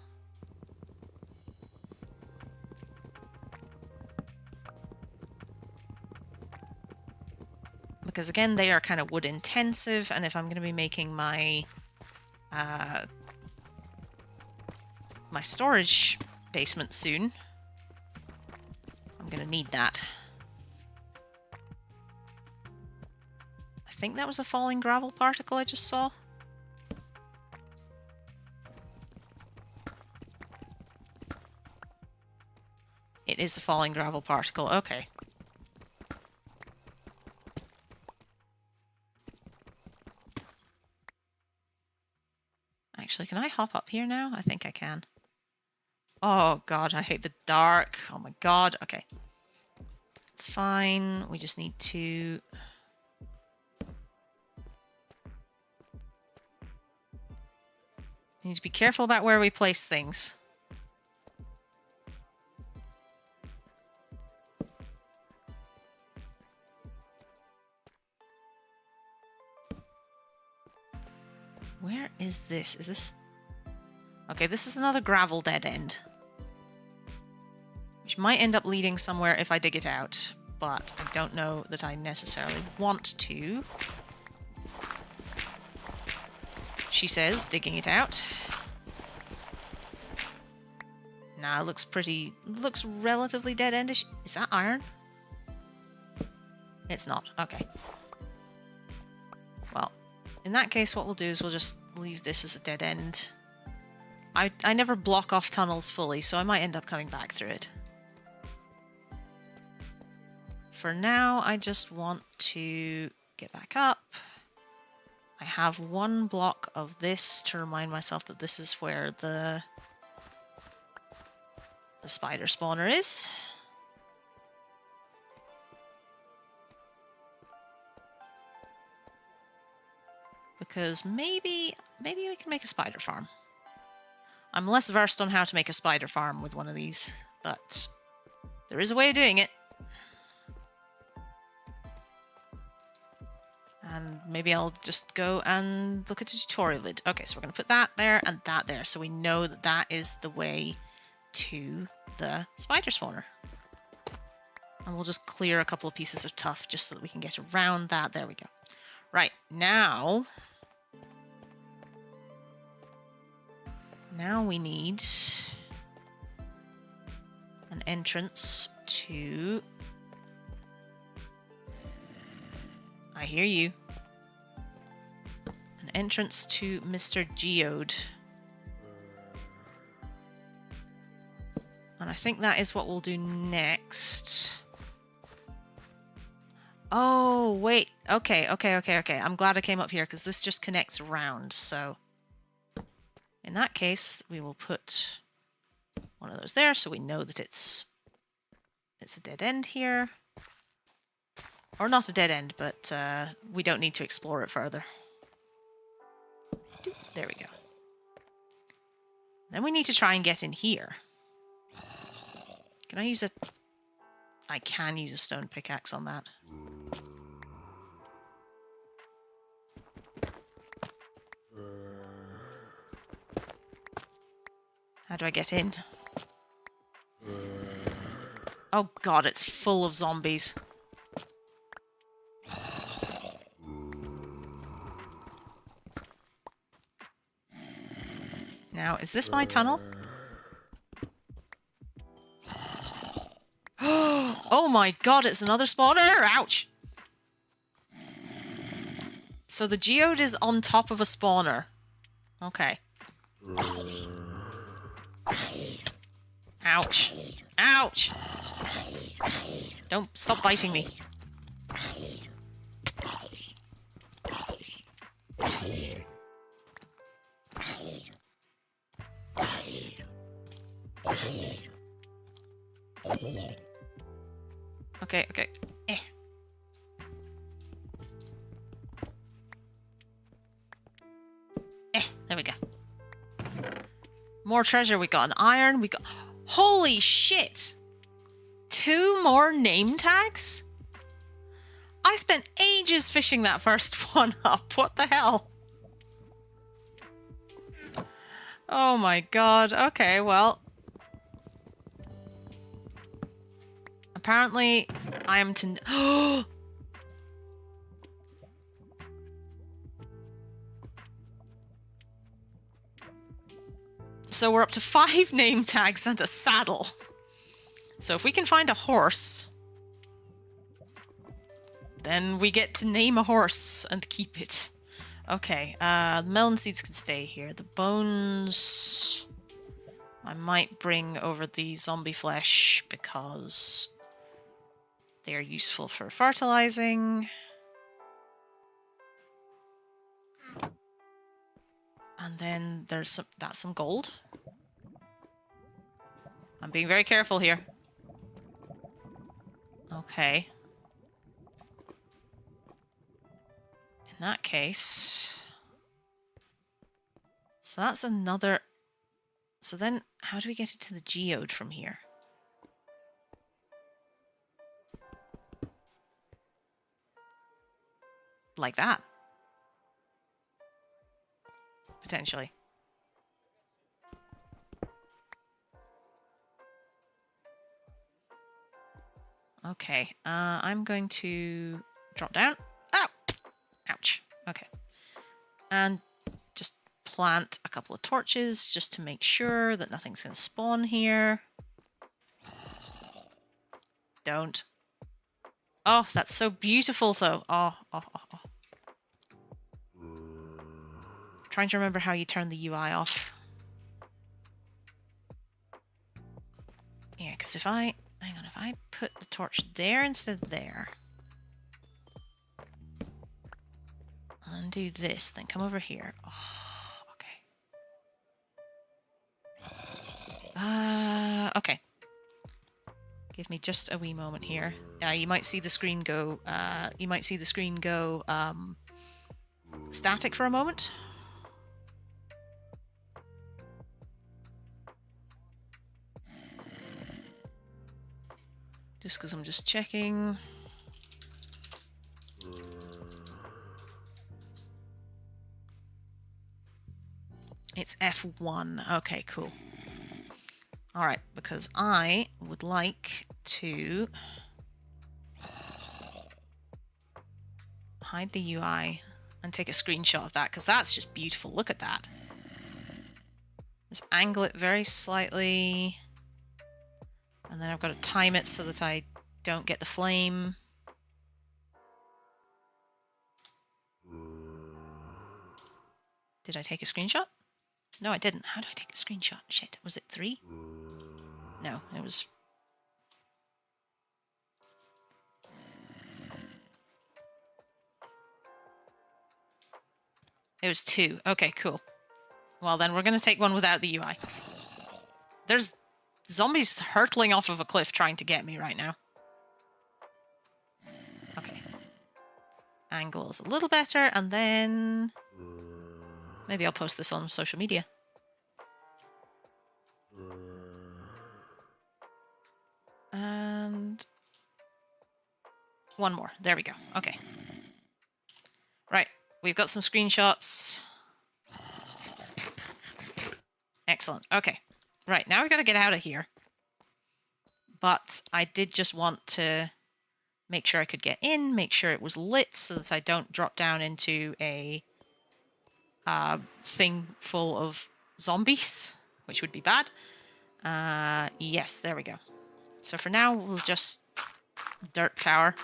Because again, they are kind of wood intensive, and if I'm going to be making my my storage basement soon, I'm going to need that. I think that was a falling gravel particle I just saw. It is a falling gravel particle, okay. Actually, can I hop up here now? I think I can. Oh god, I hate the dark. Oh my god, okay. It's fine, we just need to... Need to be careful about where we place things. Where is this? Is this... Okay, this is another gravel dead end. Which might end up leading somewhere if I dig it out, but I don't know that I necessarily want to. She says, digging it out. Nah, it looks pretty... looks relatively dead-endish. Is that iron? It's not. Okay. Well, in that case, what we'll do is we'll just leave this as a dead end. I never block off tunnels fully, so I might end up coming back through it. For now, I just want to get back up. I have one block of this to remind myself that this is where the spider spawner is. Because maybe we can make a spider farm. I'm less versed on how to make a spider farm with one of these, but there is a way of doing it. And maybe I'll just go and look at a tutorial vid. Okay, so we're going to put that there and that there, so we know that that is the way to the spider spawner. And we'll just clear a couple of pieces of tuff just so that we can get around that. There we go. Right, now we need an entrance to... I hear you. An entrance to Mr. Geode. And I think that is what we'll do next. Oh, wait. Okay. I'm glad I came up here because this just connects around, so... In that case, we will put one of those there so we know that it's a dead end here. Or not a dead end, but we don't need to explore it further. There we go. Then we need to try and get in here. Can I use a... I can use a stone pickaxe on that. How do I get in? Oh god, it's full of zombies. Now, is this my tunnel? Oh my god, it's another spawner! Ouch! So the geode is on top of a spawner. Okay. Ouch. Ouch! Don't stop biting me. Okay, okay. There we go. More treasure. We got an iron. We got... Holy shit! 2 more name tags? I spent ages fishing that first one up. What the hell? Oh my god. Okay, well... Apparently, I am to... So we're up to 5 name tags and a saddle. So if we can find a horse, then we get to name a horse and keep it. Okay, the melon seeds can stay here. The bones... I might bring over the zombie flesh because they are useful for fertilizing. And then there's some gold. I'm being very careful here. Okay. In that case... So that's another... So then, how do we get it to the geode from here? Like that. Potentially. Okay, I'm going to drop down. Oh! Ouch. Okay. And just plant a couple of torches just to make sure that nothing's going to spawn here. Don't. Oh, that's so beautiful, though. Oh. Trying to remember how you turn the UI off. Yeah, because if I... Hang on, if I put the torch there instead of there... And do this, then come over here. Oh, okay. Okay. Give me just a wee moment here. You might see the screen go... static for a moment. Just because I'm just checking. It's F1. Okay, cool. Alright, because I would like to hide the UI and take a screenshot of that, because that's just beautiful. Look at that. Just angle it very slightly. And then I've got to time it so that I don't get the flame. Did I take a screenshot? No, I didn't. How do I take a screenshot? Shit, was it 3? No, it was... It was 2. Okay, cool. Well, then we're going to take one without the UI. There's zombies hurtling off of a cliff trying to get me right now. Okay. Angle is a little better, and then... maybe I'll post this on social media. And... one more. There we go. Okay. Right. We've got some screenshots. Excellent. Okay. Right. Now we've got to get out of here. But I did just want to make sure I could get in, make sure it was lit so that I don't drop down into a thing full of zombies, which would be bad. Yes, there we go. So for now, we'll just... dirt tower.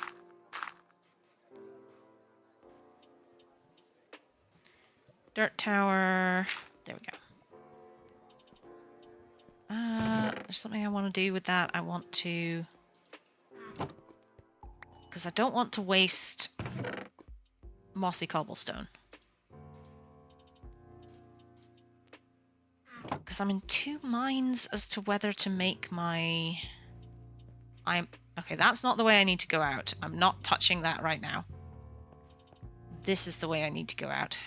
Dirt tower. There we go. There's something I want to do with that. I want to... because I don't want to waste mossy cobblestone. Because I'm in two minds as to whether to make my... okay, that's not the way I need to go out. I'm not touching that right now. This is the way I need to go out.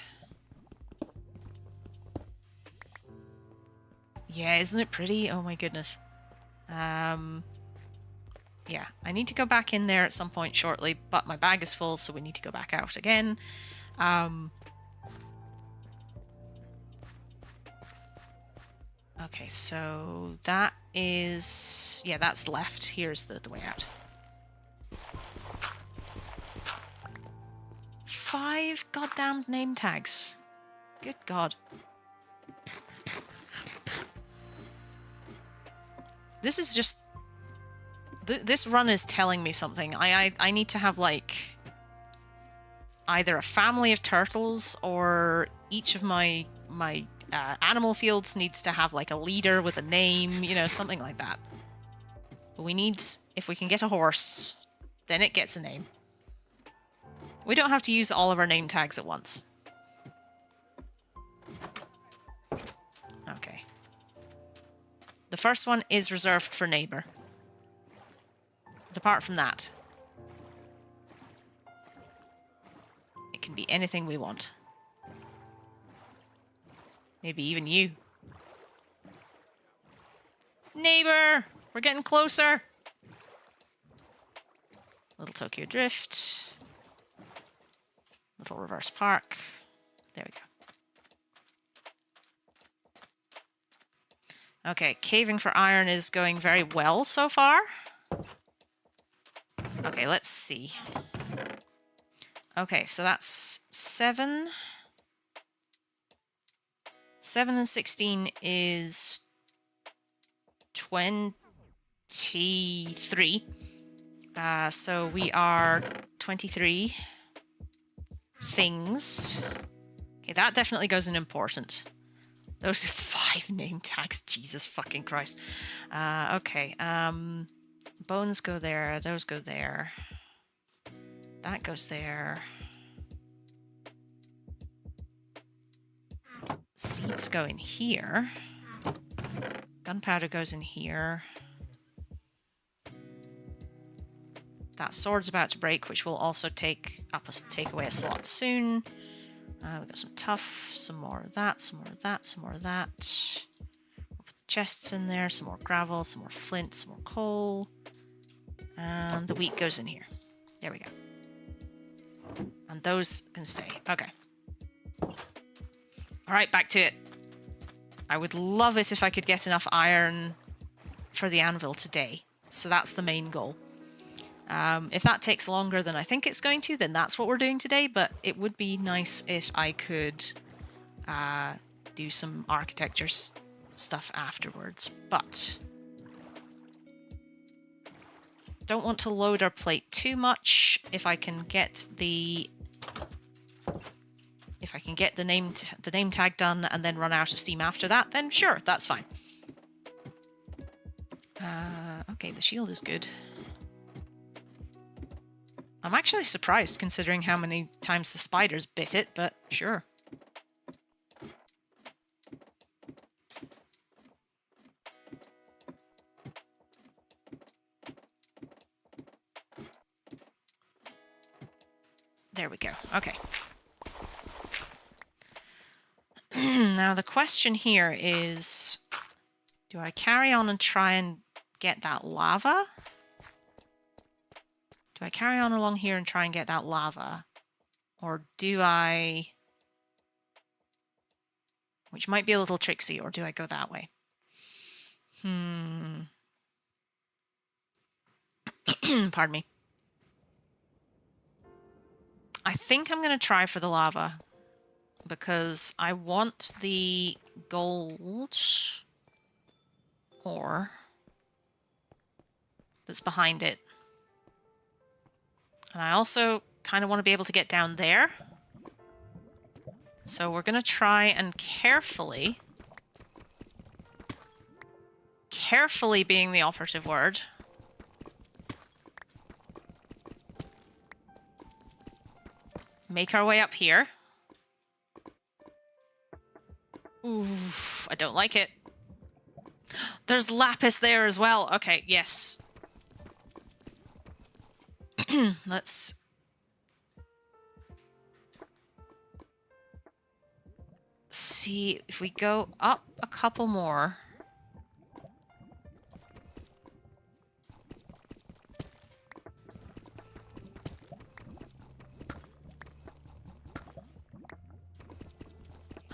Yeah, isn't it pretty? Oh my goodness. Yeah, I need to go back in there at some point shortly, but my bag is full, so we need to go back out again. Okay, so that is... yeah, that's left. Here's the way out. 5 goddamn name tags. Good God. This is just... this run is telling me something. I need to have, like, either a family of turtles or each of my animal fields needs to have, like, a leader with a name, you know, something like that. But we need... if we can get a horse, then it gets a name. We don't have to use all of our name tags at once. Okay. The first one is reserved for neighbour. But apart from that, it can be anything we want. Maybe even you. Neighbour! We're getting closer! Little Tokyo Drift. Little reverse park. There we go. Okay, caving for iron is going very well so far. Okay, let's see. Okay, so that's 7. 7 and 16 is 23. So we are 23 things. Okay, that definitely goes in important. Those 5 name tags, Jesus fucking Christ. Okay, bones go there, those go there. That goes there. Seeds go in here. Gunpowder goes in here. That sword's about to break, which will also take away a slot soon. We've got some tough, some more of that, some more of that, some more of that. We'll put the chests in there, some more gravel, some more flint, some more coal. And the wheat goes in here. There we go. And those can stay. Okay. Alright, back to it. I would love it if I could get enough iron for the anvil today. So that's the main goal. If that takes longer than I think it's going to, then that's what we're doing today, but it would be nice if I could do some architecture stuff afterwards. But don't want to load our plate too much. If I can get the name tag done and then run out of steam after that, then sure, that's fine. Okay, the shield is good. I'm actually surprised considering how many times the spiders bit it, but sure. There we go. Okay. Now the question here is, do I carry on and try and get that lava? Do I carry on along here and try and get that lava? Or do I... Which might be a little tricksy, or do I go that way? Pardon me. I think I'm going to try for the lava, because I want the gold ore that's behind it. And I also kind of want to be able to get down there. So we're going to try and carefully being the operative word, make our way up here. Oof, I don't like it. There's lapis there as well. Okay, yes. Let's... see if we go up a couple more.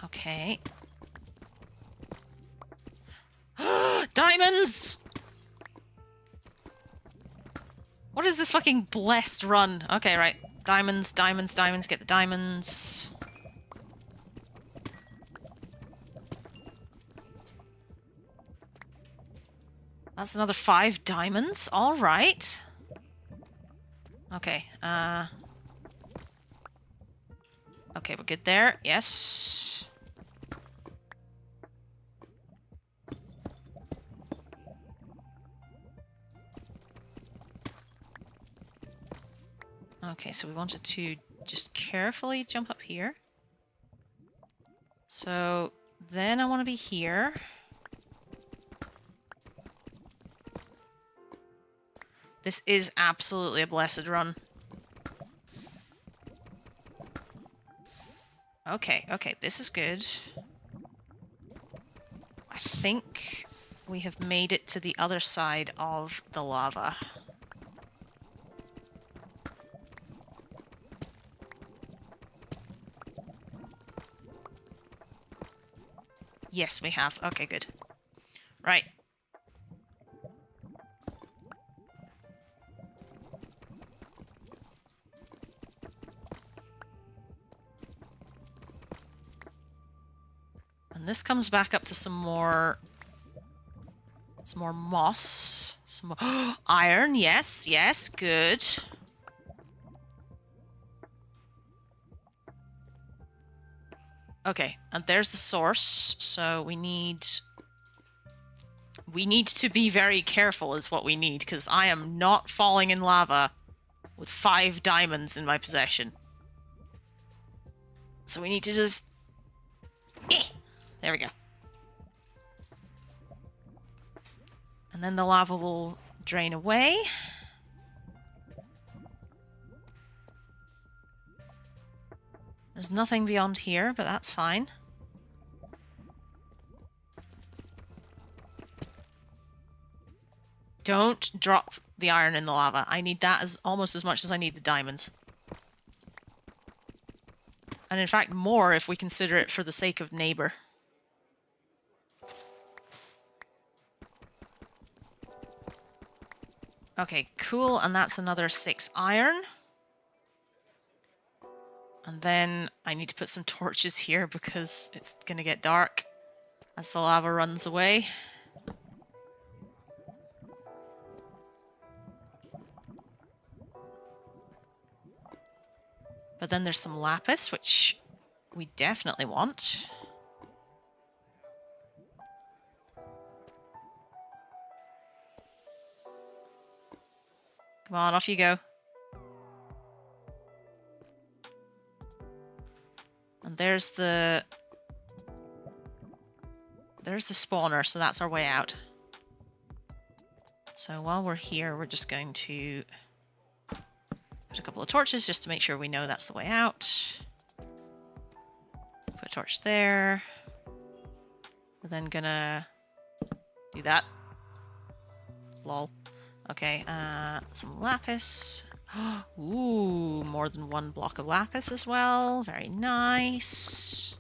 Okay. Diamonds! What is this fucking blessed run? Okay, right. Diamonds, diamonds, diamonds. Get the diamonds. That's another 5 diamonds. All right. Okay. Okay, we're good there. Yes. Okay, so we wanted to just carefully jump up here. So then I want to be here. This is absolutely a blessed run. Okay, okay, this is good. I think we have made it to the other side of the lava. Yes, we have. Okay, good. Right. And this comes back up to some more moss. Some more iron. Yes, yes, good. Okay, and there's the source, so we need to be very careful is what we need, because I am not falling in lava with 5 diamonds in my possession. So we need to just... There we go. And then the lava will drain away. There's nothing beyond here, but that's fine. Don't drop the iron in the lava. I need that as almost as much as I need the diamonds. And in fact, more if we consider it for the sake of neighbor. Okay, cool, and that's another 6 iron. And then I need to put some torches here because it's going to get dark as the lava runs away. But then there's some lapis, which we definitely want. Come on, off you go. And there's the spawner, so that's our way out. So while we're here, we're just going to put Put a couple of torches just to make sure we know that's the way out. Put a torch there. We're then gonna do that. Lol. Okay, some lapis. Ooh, more than one block of lapis as well. Very nice.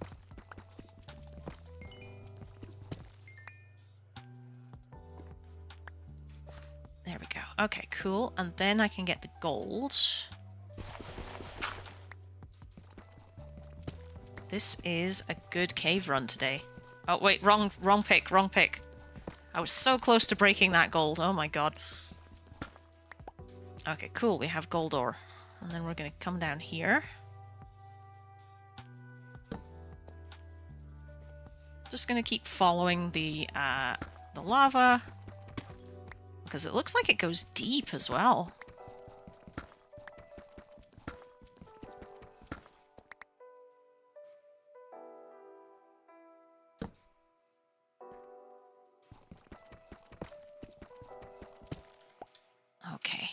There we go. Okay, cool. And then I can get the gold. This is a good cave run today. Oh, wait, wrong pick, wrong pick. I was so close to breaking that gold. Oh my god. Okay, cool. We have gold ore. And then we're going to come down here. Just going to keep following the lava. Because it looks like it goes deep as well. Okay.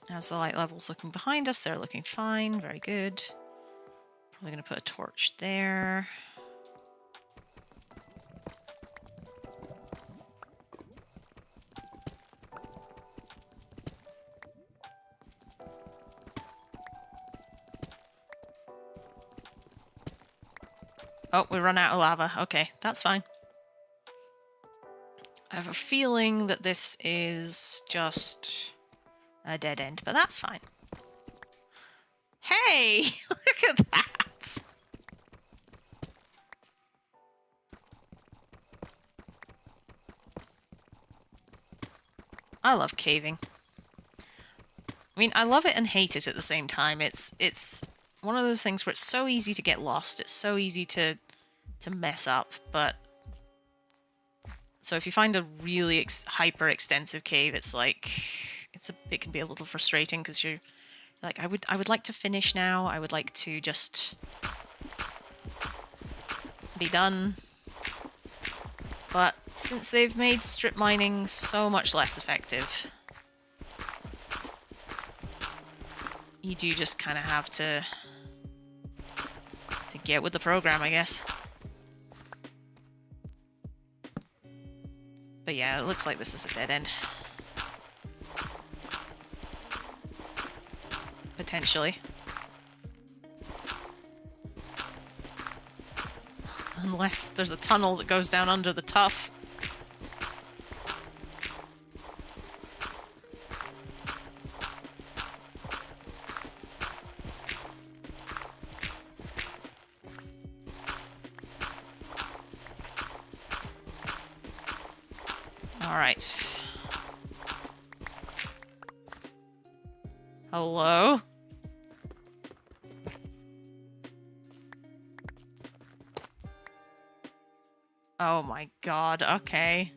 How's the light levels looking behind us? They're looking fine. Very good. Probably going to put a torch there. Oh, we run out of lava. Okay, that's fine. I have a feeling that this is just a dead end, but that's fine. Hey! Look at that! I love caving. I mean, I love it and hate it at the same time. It's one of those things where it's so easy to get lost. It's so easy to mess up, but... So if you find a really hyper extensive cave, it's like... It can be a little frustrating because you're like, I would like to finish now. I would like to just be done. But since they've made strip mining so much less effective, you do just kind of have to get with the program, I guess. But yeah, it looks like this is a dead end. Potentially. Unless there's a tunnel that goes down under the tuff. Alright. Hello? Oh my god, okay.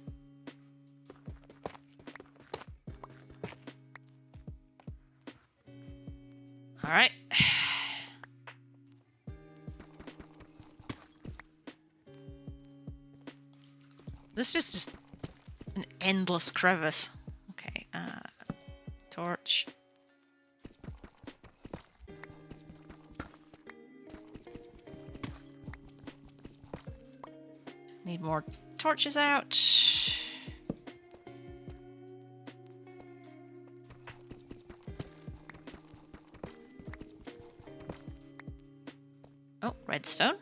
Alright. This is just an endless crevice. Okay, torch. Need more torches out. Oh, redstone.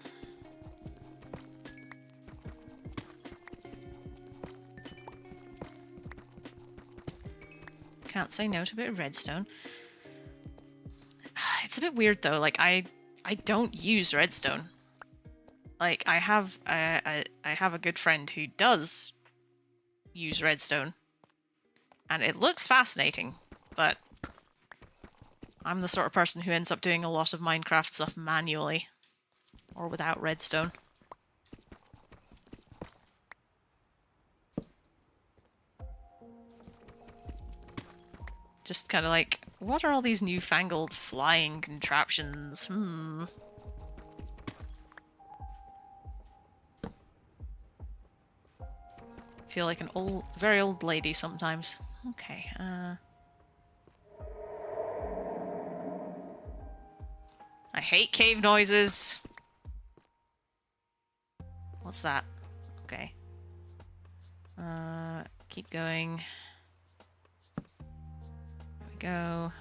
Can't say no to a bit of redstone. It's a bit weird though, like I don't use redstone. Like I have a good friend who does use redstone. And it looks fascinating, but I'm the sort of person who ends up doing a lot of Minecraft stuff manually or without redstone. Just kind of like, what are all these newfangled flying contraptions? Feel like an very old lady sometimes. Okay, I hate cave noises. What's that? Okay. Keep going. There we go.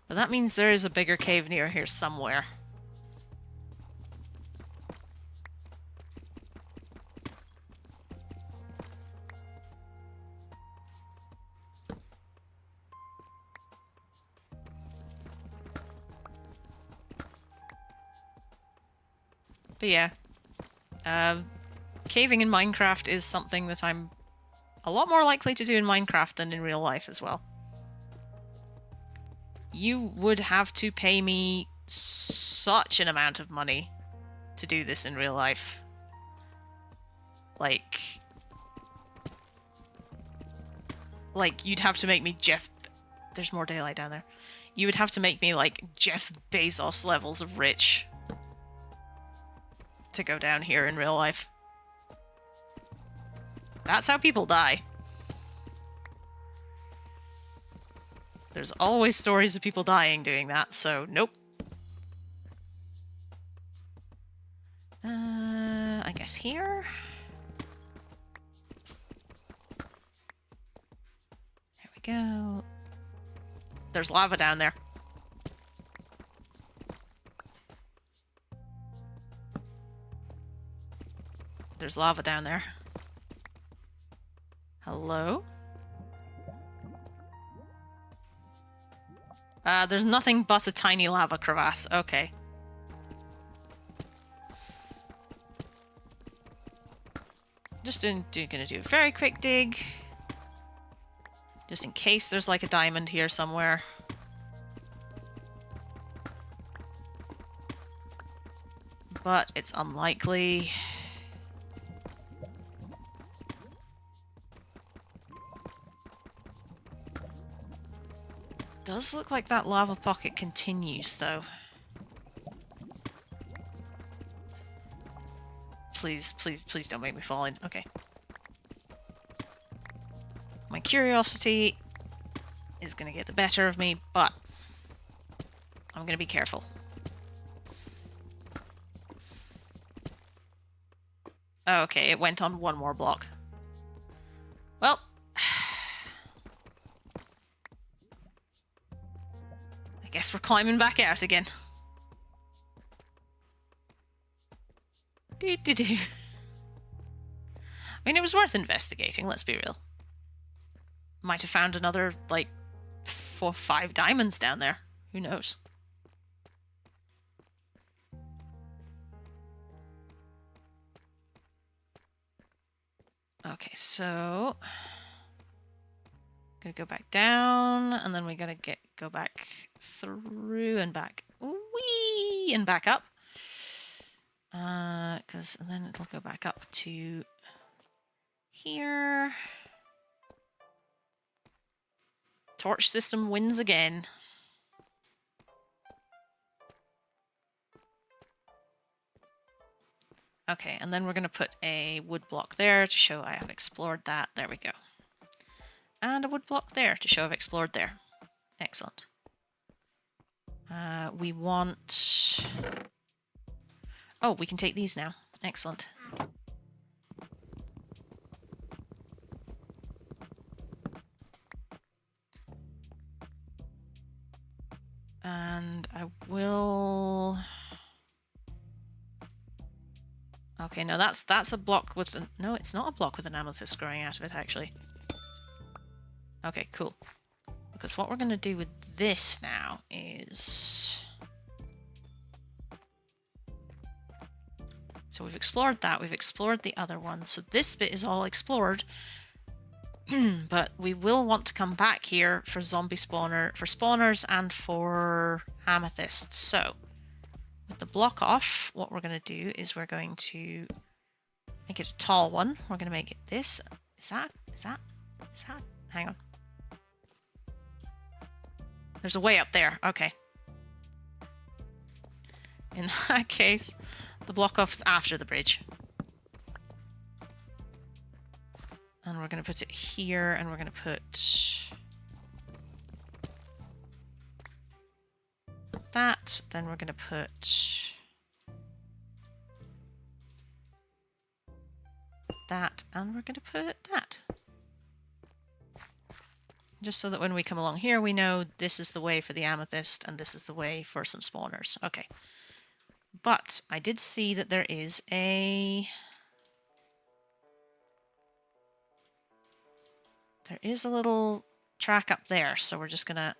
But that means there is a bigger cave near here somewhere. But yeah, caving in Minecraft is something that I'm a lot more likely to do in Minecraft than in real life as well. You would have to pay me such an amount of money to do this in real life. Like you'd have to make me Jeff... There's more daylight down there. You would have to make me like Jeff Bezos levels of rich to go down here in real life. That's how people die. There's always stories of people dying doing that, so nope. I guess here? There we go. There's lava down there. There's lava down there. Hello? There's nothing but a tiny lava crevasse. Okay. Just gonna do a very quick dig. Just in case there's like a diamond here somewhere. But it's unlikely. Does look like that lava pocket continues, though. Please, please, please don't make me fall in. Okay. My curiosity is gonna get the better of me, but I'm gonna be careful. Okay, it went on one more block. Well... Guess we're climbing back out again. I mean, it was worth investigating, let's be real. Might have found another, like, 4 or 5 diamonds down there. Who knows? Okay, so... Gonna go back down, and then we're gonna go back through and back. Whee! And back up. And then it'll go back up to here. Torch system wins again. Okay, and then we're going to put a wood block there to show I have explored that. There we go. And a wood block there to show I've explored there. Excellent. We want... Oh, we can take these now. Excellent. And I will... Okay, no, that's a block with... No, it's not a block with an amethyst growing out of it, actually. Okay, cool. Because what we're going to do with this now is... So we've explored that, we've explored the other one. So this bit is all explored. But we will want to come back here for zombie spawner, for spawners and for amethysts. So, with the block off, what we're going to do is we're going to make it a tall one. We're going to make it this. Is that? Hang on. There's a way up there. Okay. In that case, the block off's after the bridge. And we're going to put it here, and we're going to put that. Then we're going to put that, and we're going to put that. Just so that when we come along here, we know this is the way for the amethyst, and this is the way for some spawners. Okay. But I did see that there is a... There is a little track up there, so we're just gonna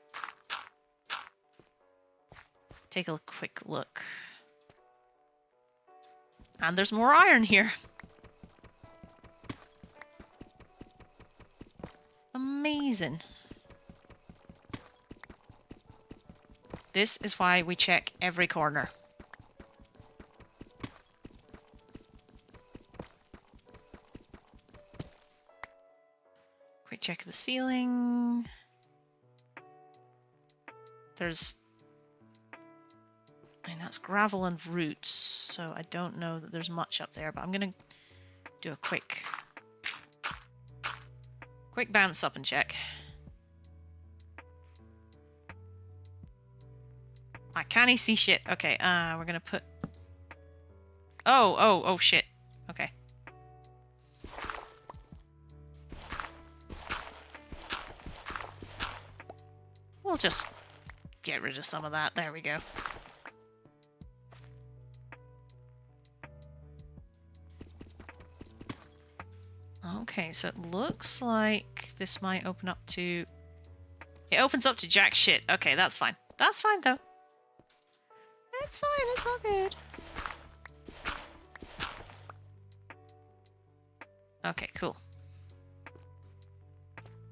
take a quick look. And there's more iron here. Amazing. This is why we check every corner. Quick check of the ceiling. There's... I mean, that's gravel and roots, so I don't know that there's much up there, but I'm gonna do a quick bounce up and check. I can't see shit. Okay, we're gonna put... Oh, shit. Okay. We'll just get rid of some of that. There we go. Okay, so it looks like this might open up to... It opens up to jack shit. Okay, that's fine. That's fine, though. It's fine, it's all good. Okay, cool.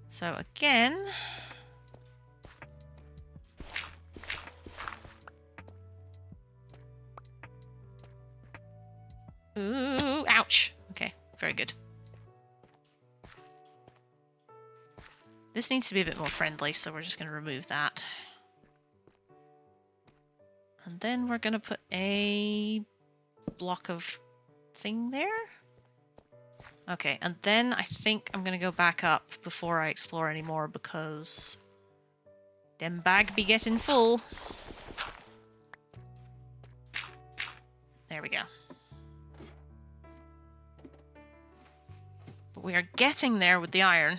So, again... Ooh, ouch. Okay, very good. This needs to be a bit more friendly, so we're just going to remove that. And then we're going to put a block of thing there. Okay, and then I think I'm going to go back up before I explore any more, because them bag be getting full. There we go. But we are getting there with the iron.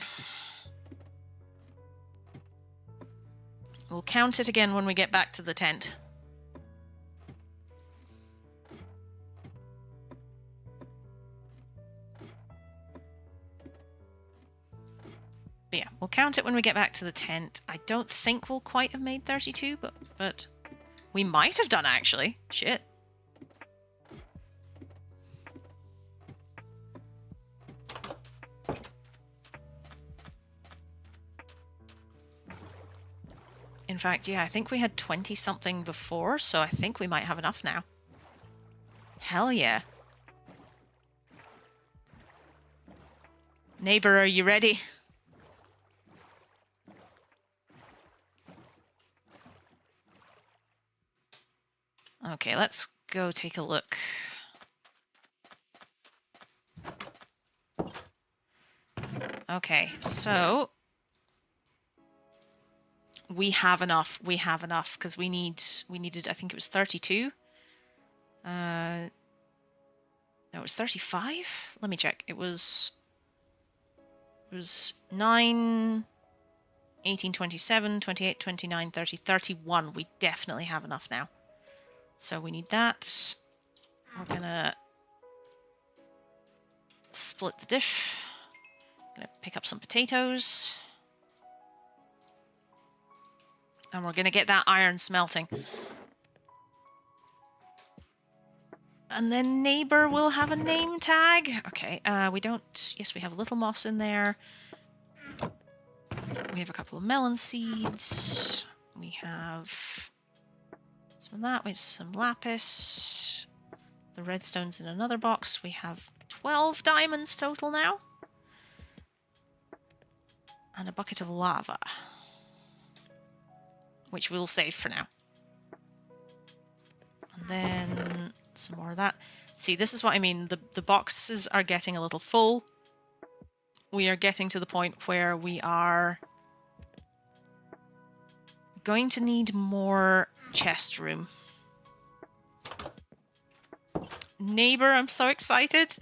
We'll count it again when we get back to the tent. But yeah, we'll count it when we get back to the tent. I don't think we'll quite have made 32, but we might have done, actually. Shit. In fact, yeah, I think we had 20-something before, so I think we might have enough now. Hell yeah. Neighbor, are you ready? Okay, let's go take a look. Okay, so... We have enough, because we needed, I think it was 32. No, it was 35? Let me check. It was 9, 18, 27, 28, 29, 30, 31. We definitely have enough now. So we need that. We're gonna split the diff. Gonna pick up some potatoes. And we're going to get that iron smelting. And then neighbor will have a name tag. Okay, we don't... Yes, we have little moss in there. We have a couple of melon seeds. We have some of that. We have some lapis. The redstone's in another box. We have 12 diamonds total now. And a bucket of lava, which we'll save for now. And then some more of that. See, this is what I mean. The boxes are getting a little full. We are getting to the point where we are going to need more chest room. Neighbor, I'm so excited.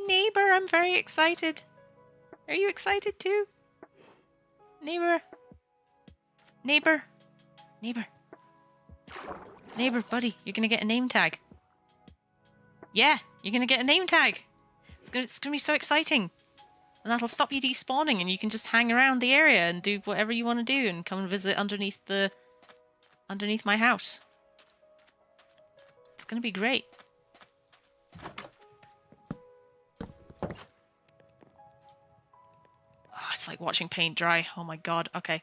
Neighbor, I'm very excited. Are you excited too? Neighbor. Neighbor. Neighbor. Neighbor, buddy, you're gonna get a name tag. Yeah, you're gonna get a name tag. It's gonna be so exciting. And that'll stop you despawning and you can just hang around the area and do whatever you want to do and come and visit underneath my house. It's gonna be great. Oh, it's like watching paint dry. Oh my god, okay.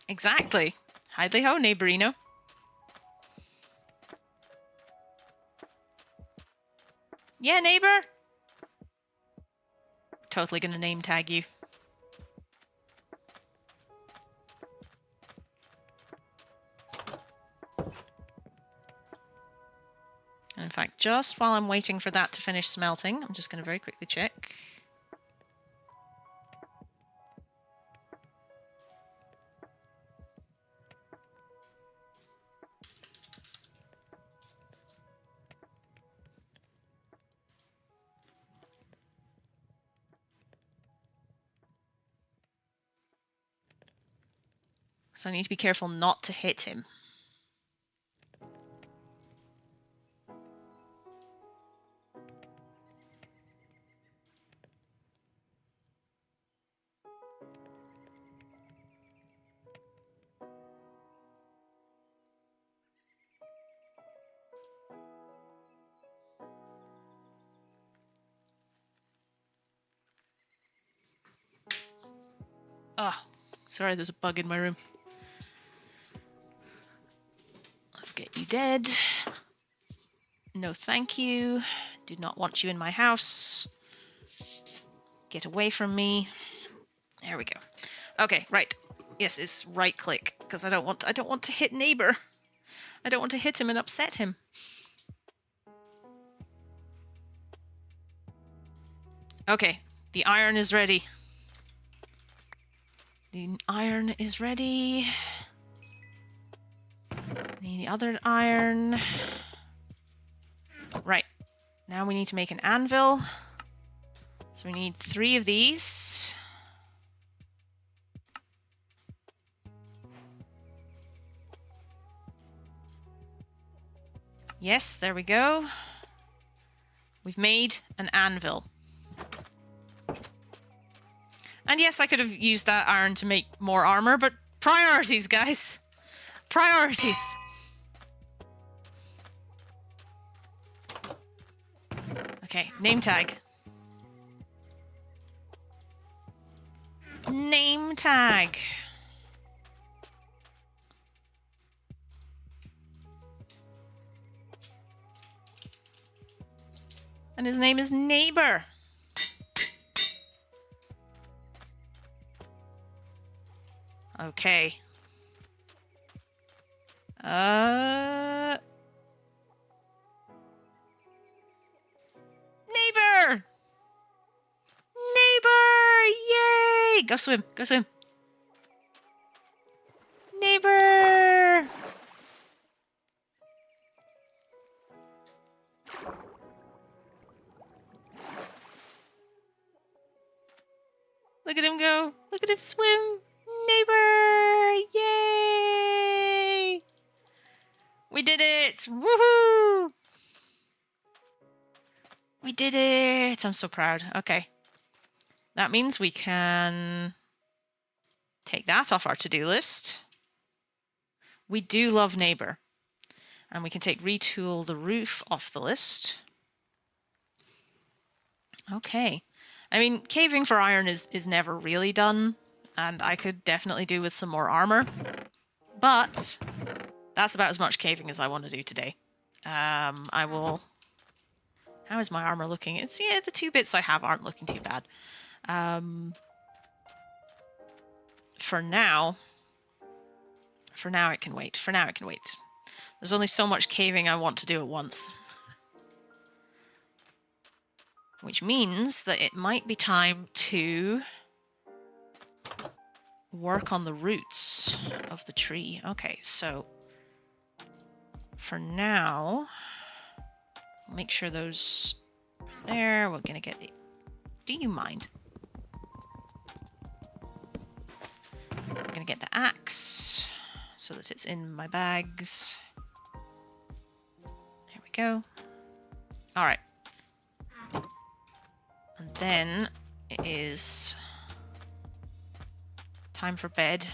Exactly. Hi-de-ho, neighborino. Yeah, neighbor. Totally gonna name tag you. And in fact, just while I'm waiting for that to finish smelting, I'm just gonna very quickly check. So I need to be careful not to hit him. Oh, sorry, there's a bug in my room. Let's get you dead. No thank you. Do not want you in my house. Get away from me. There we go. Okay, right. Yes, it's right click because I don't want to hit neighbor. I don't want to hit him and upset him. Okay, the iron is ready. The iron is ready. Need the other iron. Right. Now we need to make an anvil. So we need 3 of these. Yes, there we go. We've made an anvil. And yes, I could have used that iron to make more armor, but priorities, guys. Priorities. Okay, name tag. Name tag. And his name is Neighbor. Okay. Neighbor! Neighbor! Yay! Go swim, go swim. Neighbor! Look at him go. Look at him swim. Neighbor! Yay! We did it! Woohoo! We did it! I'm so proud. Okay. That means we can take that off our to-do list. We do love neighbor. And we can take retool the roof off the list. Okay. I mean, caving for iron is never really done, and I could definitely do with some more armor. But that's about as much caving as I want to do today. I will... How is my armor looking? It's, yeah, the 2 bits I have aren't looking too bad. for now it can wait. For now it can wait. There's only so much caving I want to do at once. Which means that it might be time to work on the roots of the tree. Okay, so for now, make sure those are there. We're gonna get the... Do you mind? We're gonna get the axe so that it's in my bags. There we go. All right. And then it is time for bed.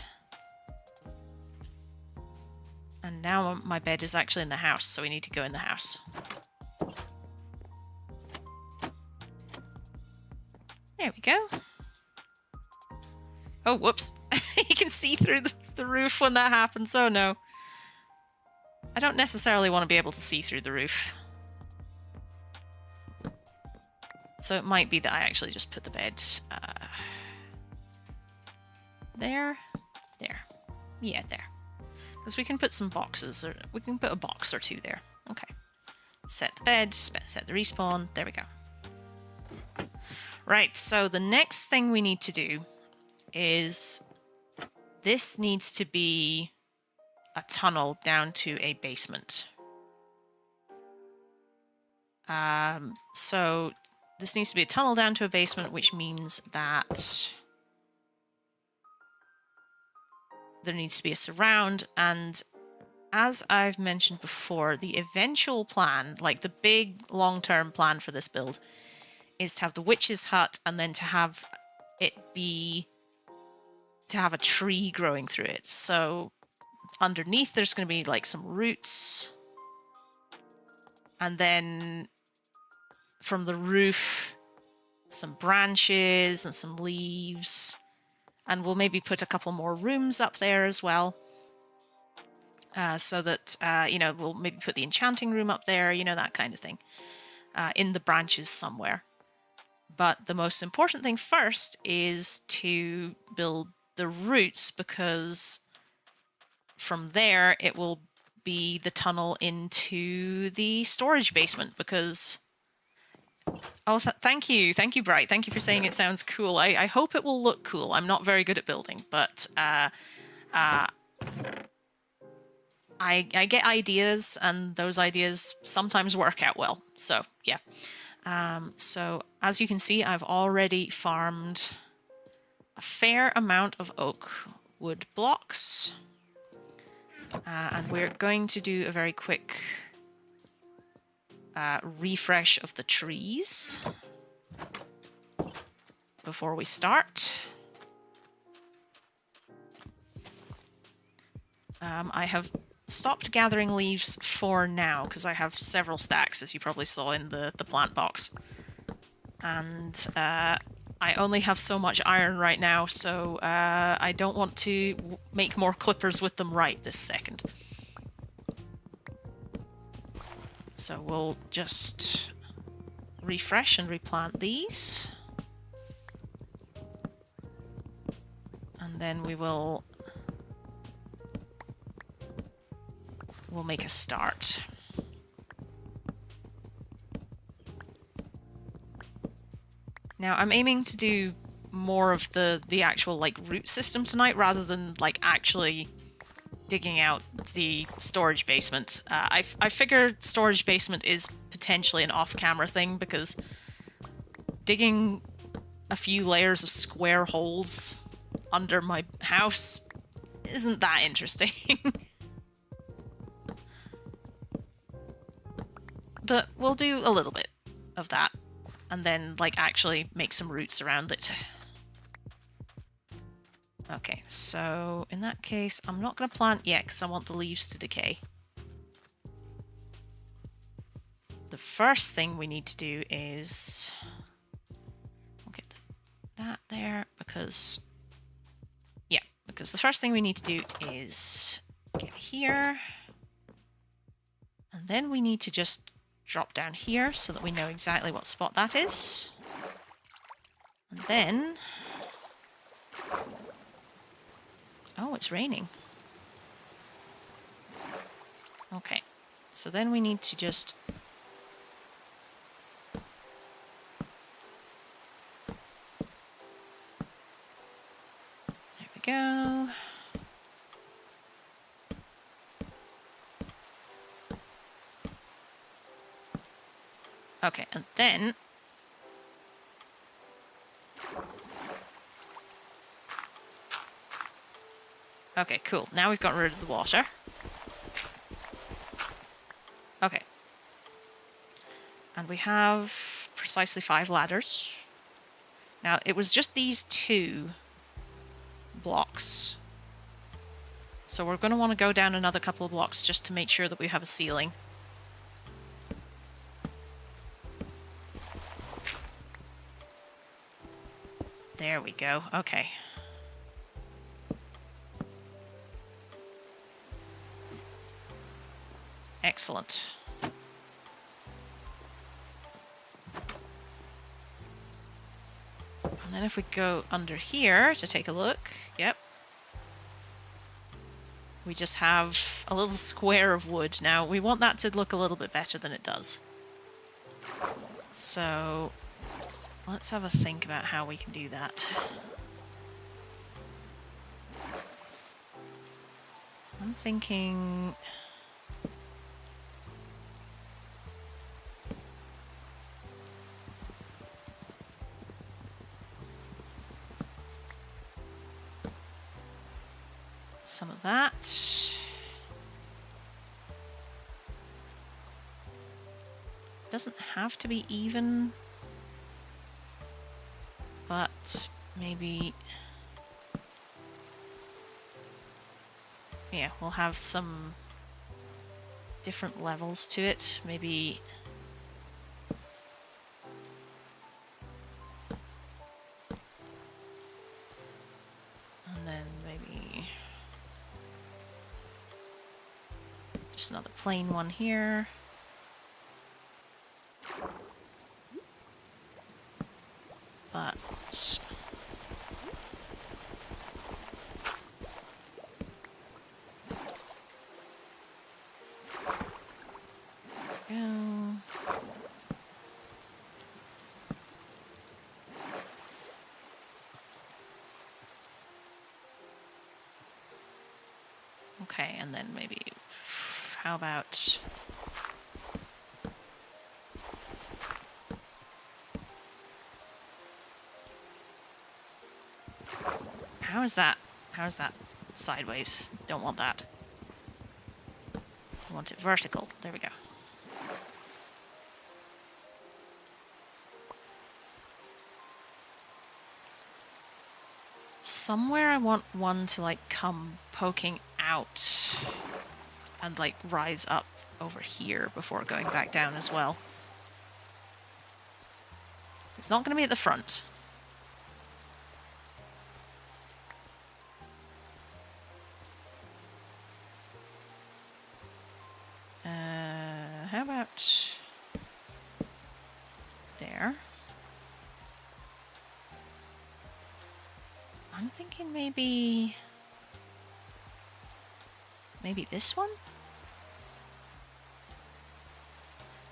And now my bed is actually in the house, so we need to go in the house. There we go. Oh, whoops. You can see through the roof when that happens. Oh no. I don't necessarily want to be able to see through the roof. So it might be that I actually just put the bed there. Yeah, there. Because we can put some boxes, or we can put a box or two there. Okay. Set the bed, set the respawn. There we go. Right, so the next thing we need to do is this needs to be a tunnel down to a basement. So this needs to be a tunnel down to a basement, which means that there needs to be a surround, and as I've mentioned before, the eventual plan, like the big long-term plan for this build, is to have the witch's hut and then to have it be... to have a tree growing through it. So underneath there's going to be like some roots, and then from the roof some branches and some leaves, and we'll maybe put a couple more rooms up there as well, so that you know, we'll maybe put the enchanting room up there, you know, that kind of thing, in the branches somewhere. But the most important thing first is to build the roots, because from there it will be the tunnel into the storage basement. Because oh, thank you, Bright, thank you for saying it sounds cool. I hope it will look cool. I'm not very good at building, but I get ideas, and those ideas sometimes work out well. So yeah. So as you can see, I've already farmed a fair amount of oak wood blocks, and we're going to do a very quick refresh of the trees before we start. I have stopped gathering leaves for now because I have several stacks, as you probably saw in the plant box, and I only have so much iron right now, so I don't want to make more clippers with them right this second. So we'll just refresh and replant these, and then we'll make a start. Now I'm aiming to do more of the actual like root system tonight, rather than like actually digging out the storage basement. I figured storage basement is potentially an off-camera thing, because digging a few layers of square holes under my house isn't that interesting. But we'll do a little bit of that, and then like actually make some roots around it. Okay, so in that case, I'm not going to plant yet because I want the leaves to decay. The first thing we need to do is... we'll get that there, because... yeah, because the first thing we need to do is get here. And then we need to just drop down here so that we know exactly what spot that is. And then... Oh, it's raining. Okay. So then we need to just... There we go. Okay, and then... Okay, cool. Now we've gotten rid of the water. Okay. And we have precisely 5 ladders. Now, it was just these 2 blocks. So we're going to want to go down another couple of blocks just to make sure that we have a ceiling. There we go. Okay. Excellent. And then if we go under here to take a look, yep. We just have a little square of wood. Now, we want that to look a little bit better than it does. So, let's have a think about how we can do that. I'm thinking... some of that. Doesn't have to be even, but maybe... yeah, we'll have some different levels to it. Maybe... and then maybe... just another plain one here. But... go. Okay, and then maybe... how about... how is that? How is that sideways? Don't want that. I want it vertical. There we go. Somewhere I want one to, like, come poking out and, like, rise up over here before going back down as well. It's not going to be at the front. How about there? I'm thinking maybe this one?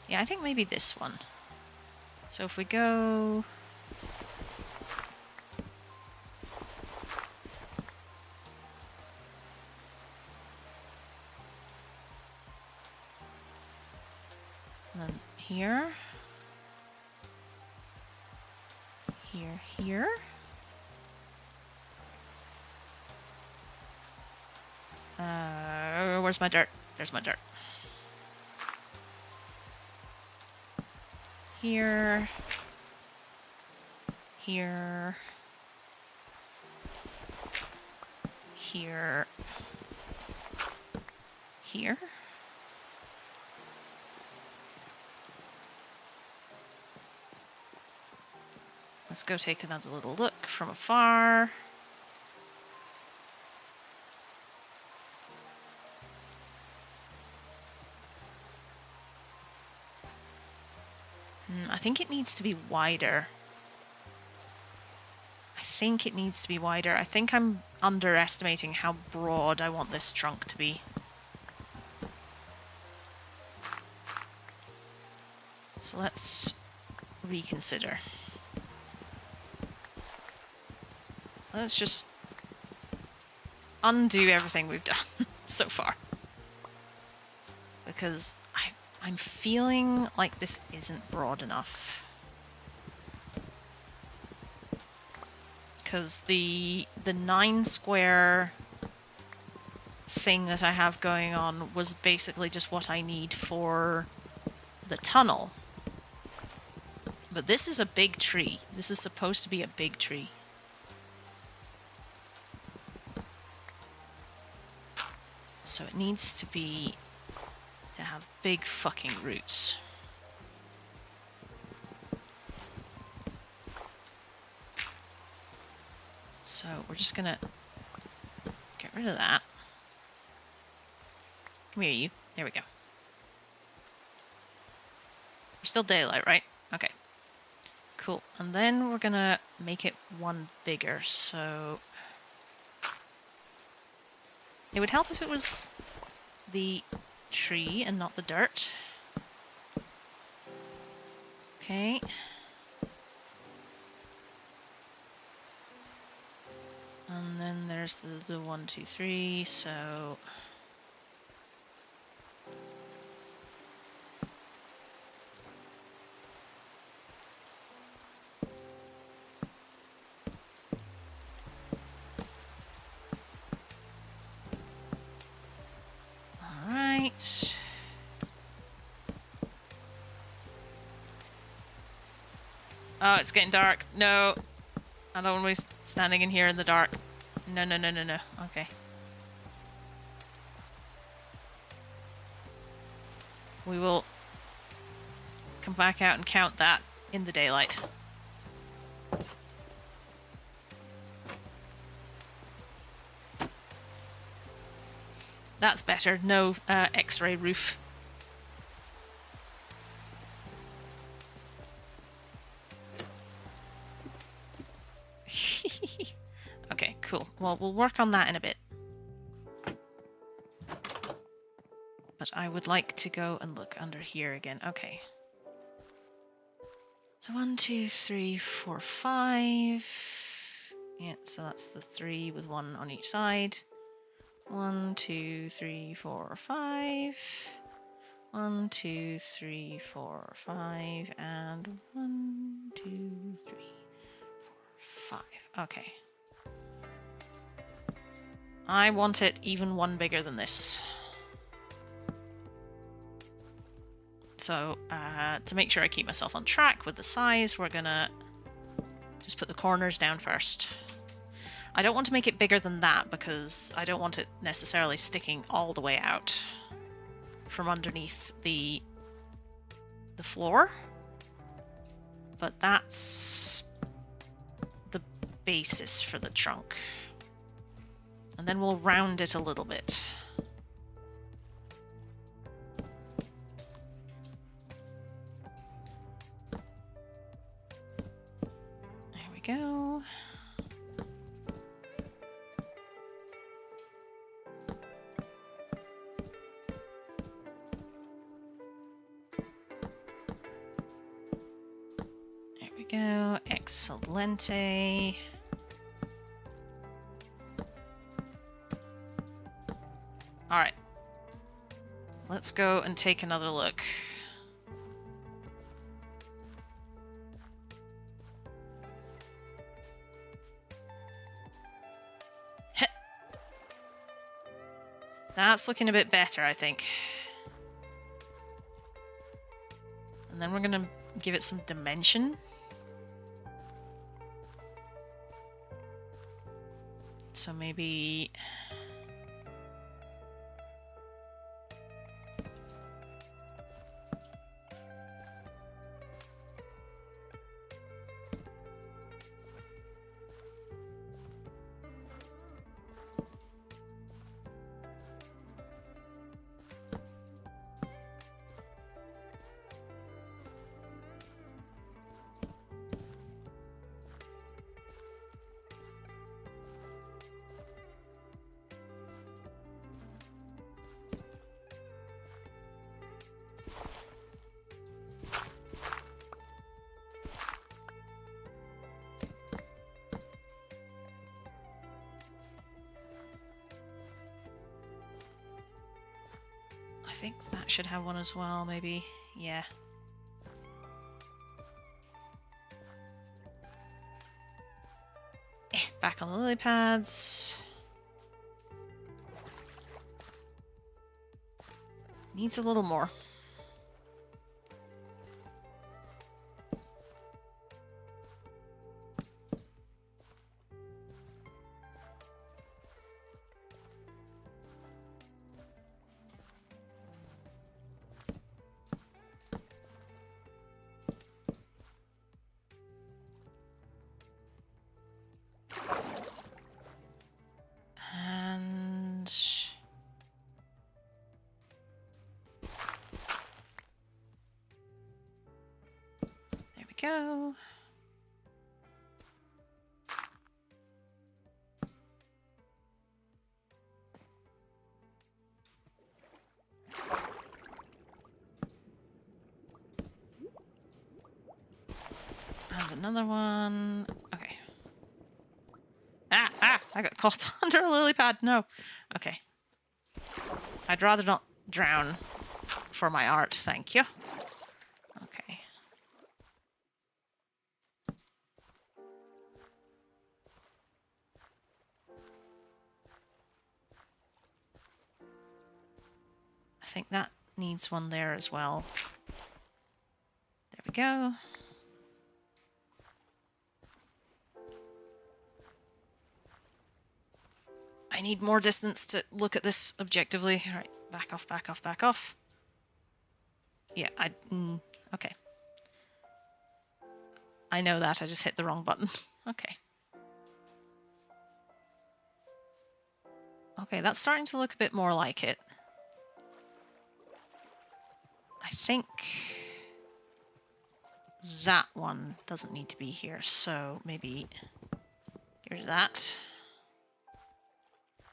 Yeah, I think maybe this one. So if we go... and then here. Here. Where's my dirt? There's my dirt. Here. Here. Here. Here. Let's go take another little look from afar. I think it needs to be wider. I think it needs to be wider. I think I'm underestimating how broad I want this trunk to be. So let's reconsider. Let's just undo everything we've done so far. Because I'm feeling like this isn't broad enough. Because the 9 square thing that I have going on was basically just what I need for the tunnel. But this is a big tree. This is supposed to be a big tree. So it needs to have big fucking roots. So we're just gonna get rid of that. Come here, you. There we go. We're still daylight, right? Okay. Cool. And then we're gonna make it one bigger, so... It would help if it was the tree and not the dirt. Okay. And then there's the 1, 2, 3, so... Alright. Oh, it's getting dark. No. I don't want to be standing in here in the dark. No, no, no, no, no. Okay. We will come back out and count that in the daylight. That's better. No X-ray roof. Okay, cool. Well, we'll work on that in a bit. But I would like to go and look under here again. Okay. So 1, 2, 3, 4, 5. Yeah, so that's the 3 with 1 on each side. 1, 2, 3, 4, 5. 1, 2, 3, 4, 5. And 1, 2, 3, 4, 5. Okay. I want it even one bigger than this. So, to make sure I keep myself on track with the size, we're gonna just put the corners down first. I don't want to make it bigger than that because I don't want it necessarily sticking all the way out from underneath the floor. But that's the basis for the trunk. And then we'll round it a little bit. There we go. There we go. Excelente. Alright. Let's go and take another look. Heh. That's looking a bit better, I think. And then we're gonna give it some dimension. So maybe... think that should have one as well, maybe. Yeah. Back on the lily pads. Needs a little more. And there we go. And another one. Okay. I got caught under a lily pad. No. Okay. I'd rather not drown for my art, thank you. Okay. I think that needs one there as well. There we go. I need more distance to look at this objectively. All right, back off, back off, back off. Yeah, okay. I know that, I just hit the wrong button. Okay. Okay, that's starting to look a bit more like it. I think that one doesn't need to be here, so maybe here's that.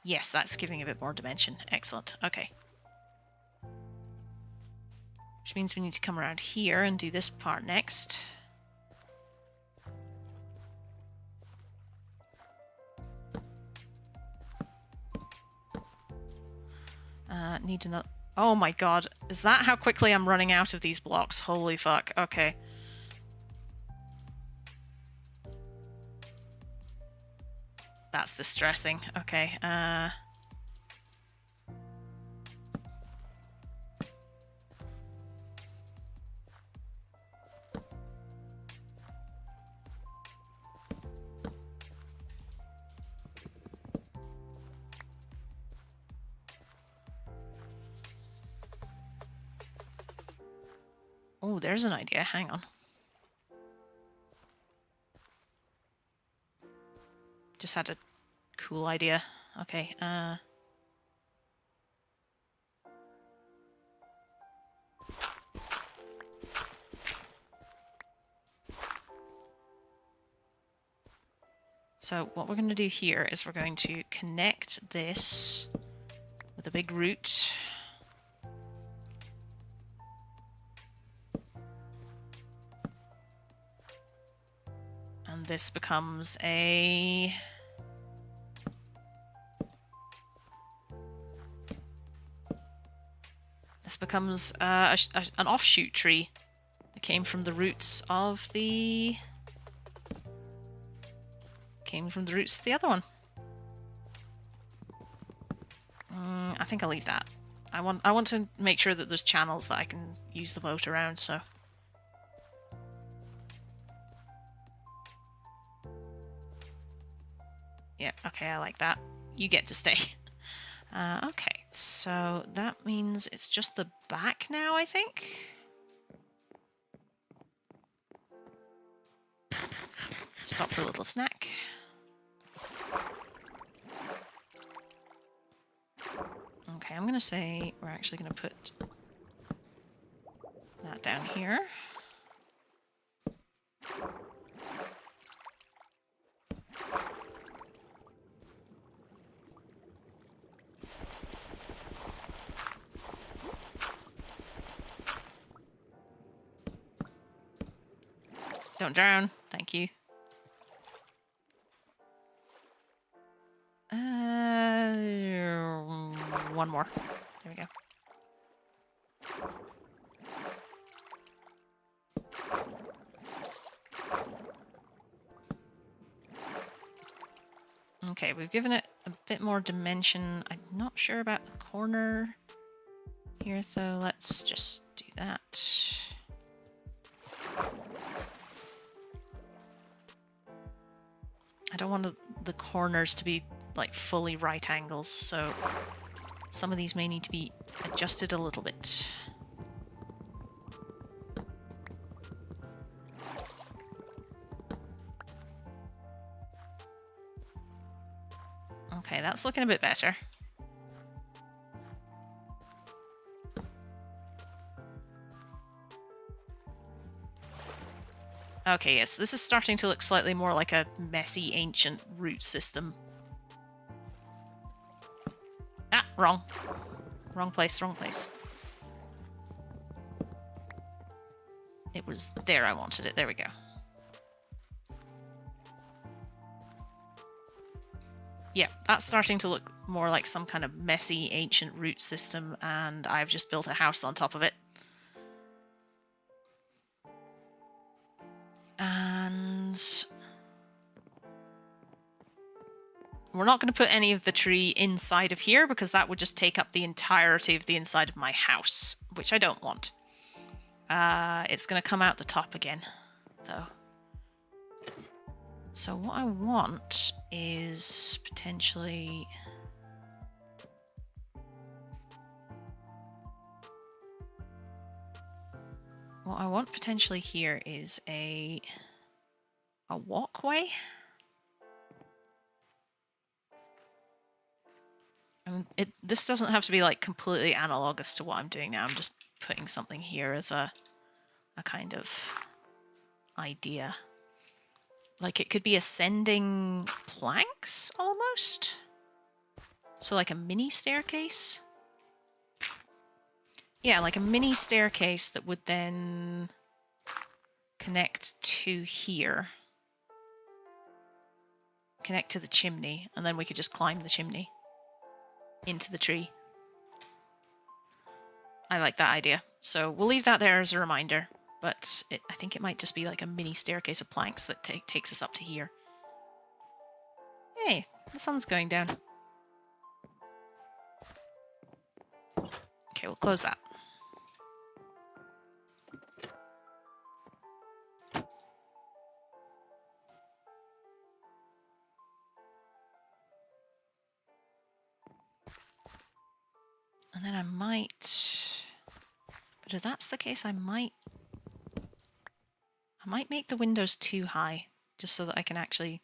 Yes, that's giving a bit more dimension. Excellent. Okay. Which means we need to come around here and do this part next. Need another... Oh my god. Is that how quickly I'm running out of these blocks? Holy fuck. Okay. That's distressing. Okay. Oh, there's an idea. Hang on. Just had a cool idea. Okay, so what we're going to do here is we're going to connect this with a big root. And this becomes a... This becomes an offshoot tree that came from the roots of the... Came from the roots of the other one. I think I'll leave that. I want to make sure that there's channels that I can use the boat around, so... Yeah, okay, I like that. You get to stay. Okay, so that means it's just the back now, I think? Stop for a little snack. Okay, I'm gonna say we're actually gonna put that down here. Don't drown, thank you. One more. There we go. Okay, we've given it a bit more dimension. I'm not sure about the corner here, though. Let's just do that. I don't want the corners to be like fully right angles, so some of these may need to be adjusted a little bit. Okay, that's looking a bit better. Okay, yes, this is starting to look slightly more like a messy ancient root system. Ah, wrong. Wrong place, wrong place. It was there I wanted it. There we go. Yeah, that's starting to look more like some kind of messy ancient root system, and I've just built a house on top of it. And we're not going to put any of the tree inside of here because that would just take up the entirety of the inside of my house, which I don't want. It's going to come out the top again, though. So what I want is potentially... What I want potentially here is a walkway. And this doesn't have to be like completely analogous to what I'm doing now. I'm just putting something here as a kind of idea. Like it could be ascending planks almost. So like a mini staircase. Yeah, like a mini staircase that would then connect to here. Connect to the chimney, and then we could just climb the chimney into the tree. I like that idea. So we'll leave that there as a reminder, but I think it might just be like a mini staircase of planks that takes us up to here. Hey, the sun's going down. Okay, we'll close that. And then I might... But if that's the case, I might make the windows too high, just so that I can actually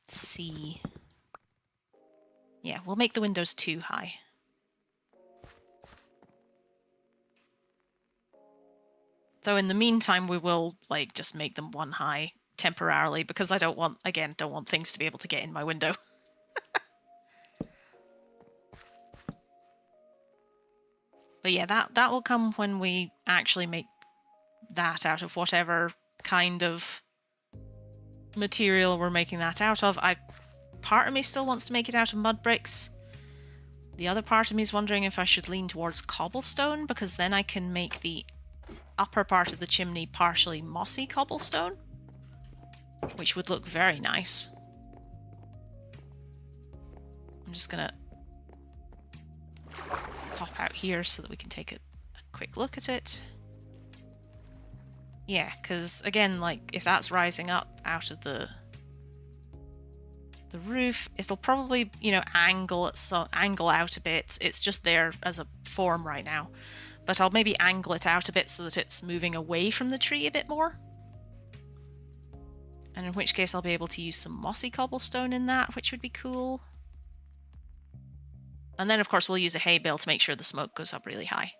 see. Yeah, we'll make the windows too high. Though in the meantime, we will, like, just make them one high temporarily, because I don't want, again, don't want things to be able to get in my window. But yeah, that will come when we actually make that out of whatever kind of material we're making that out of. Part of me still wants to make it out of mud bricks. The other part of me is wondering if I should lean towards cobblestone, because then I can make the upper part of the chimney partially mossy cobblestone, which would look very nice. I'm just gonna pop out here so that we can take a quick look at it. Yeah, because again, like, if that's rising up out of the roof, it'll probably, you know, angle out a bit. It's just there as a form right now. But I'll maybe angle it out a bit so that it's moving away from the tree a bit more. And in which case I'll be able to use some mossy cobblestone in that, which would be cool. And then, of course, we'll use a hay bale to make sure the smoke goes up really high.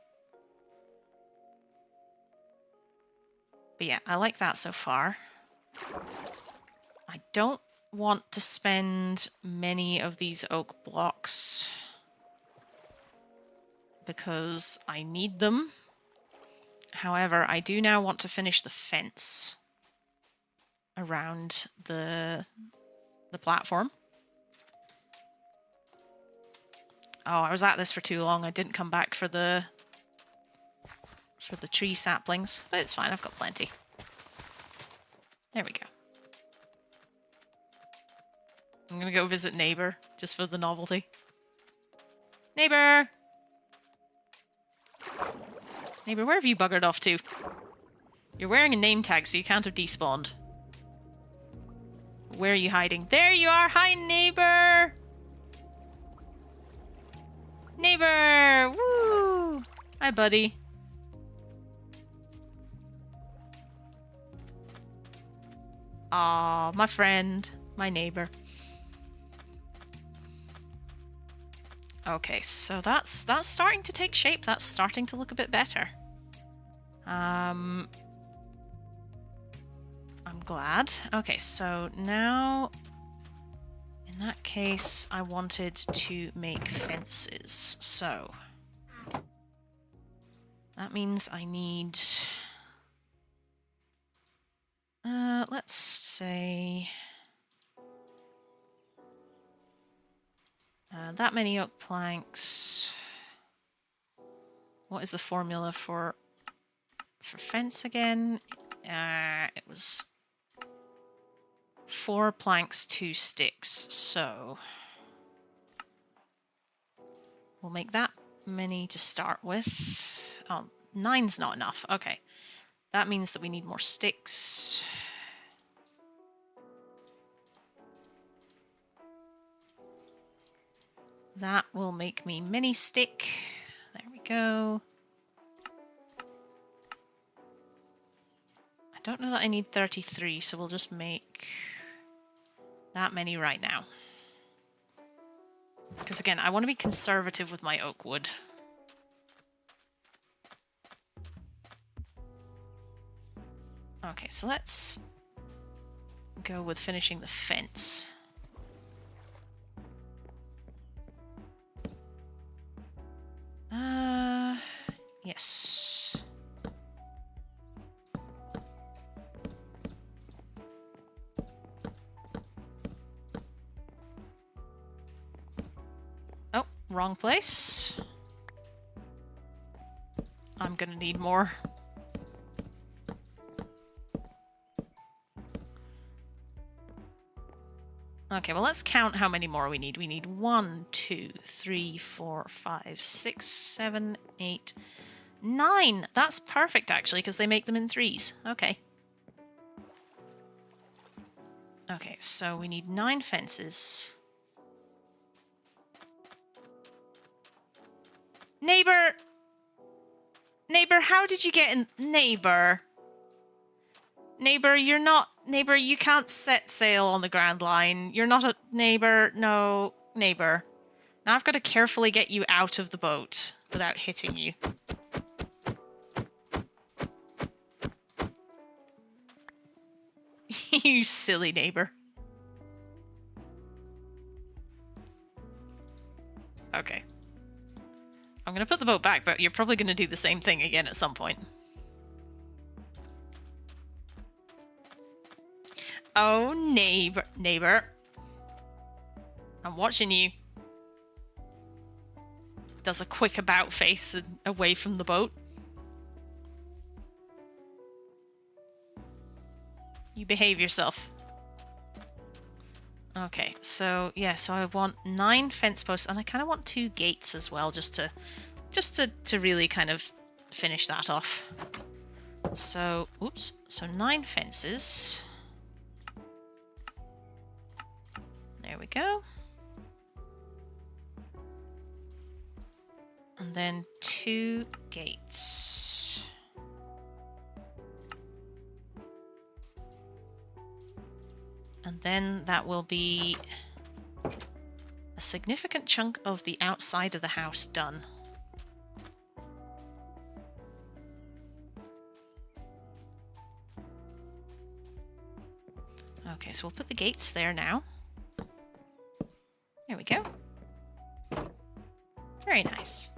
But yeah, I like that so far. I don't want to spend many of these oak blocks because I need them. However, I do now want to finish the fence around the platform. Oh, I was at this for too long. I didn't come back for the tree saplings, but it's fine. I've got plenty. There we go. I'm gonna go visit neighbor, just for the novelty. Neighbor! Neighbor, where have you buggered off to? You're wearing a name tag, so you can't have despawned. Where are you hiding? There you are! Hi, neighbor! Neighbor! Woo! Hi, buddy. Aw, my friend. My neighbor. Okay, so that's starting to take shape. That's starting to look a bit better. I'm glad. Okay, so now in that case I wanted to make fences. So that means I need let's say that many oak planks. What is the formula for fence again? It was 4 planks, 2 sticks. So we'll make that many to start with. Oh, 9's not enough. Okay. That means that we need more sticks. That will make me mini stick. There we go. I don't know that I need 33, so we'll just make that many right now. Because again, I want to be conservative with my oak wood. Okay, so let's go with finishing the fence. Yes. Oh, wrong place. I'm gonna need more. Okay, well, let's count how many more we need. We need 1, 2, 3, 4, 5, 6, 7, 8, 9. That's perfect, actually, because they make them in 3s. Okay. Okay, so we need 9 fences. Neighbor! Neighbor, how did you get in? Neighbor! Neighbor, you're not... Neighbor, you can't set sail on the Grand Line. You're not a... Neighbor, no. Neighbor. Now I've got to carefully get you out of the boat without hitting you. You silly neighbor. Okay. I'm going to put the boat back, but you're probably going to do the same thing again at some point. Oh, neighbor. Neighbor. I'm watching you. Does a quick about face away from the boat. You behave yourself. Okay, so yeah, so I want 9 fence posts, and I kind of want 2 gates as well, just to really kind of finish that off. So, oops, so 9 fences. There we go. And then 2 gates. And then that will be a significant chunk of the outside of the house done. Okay, so we'll put the gates there now. There we go. Very nice.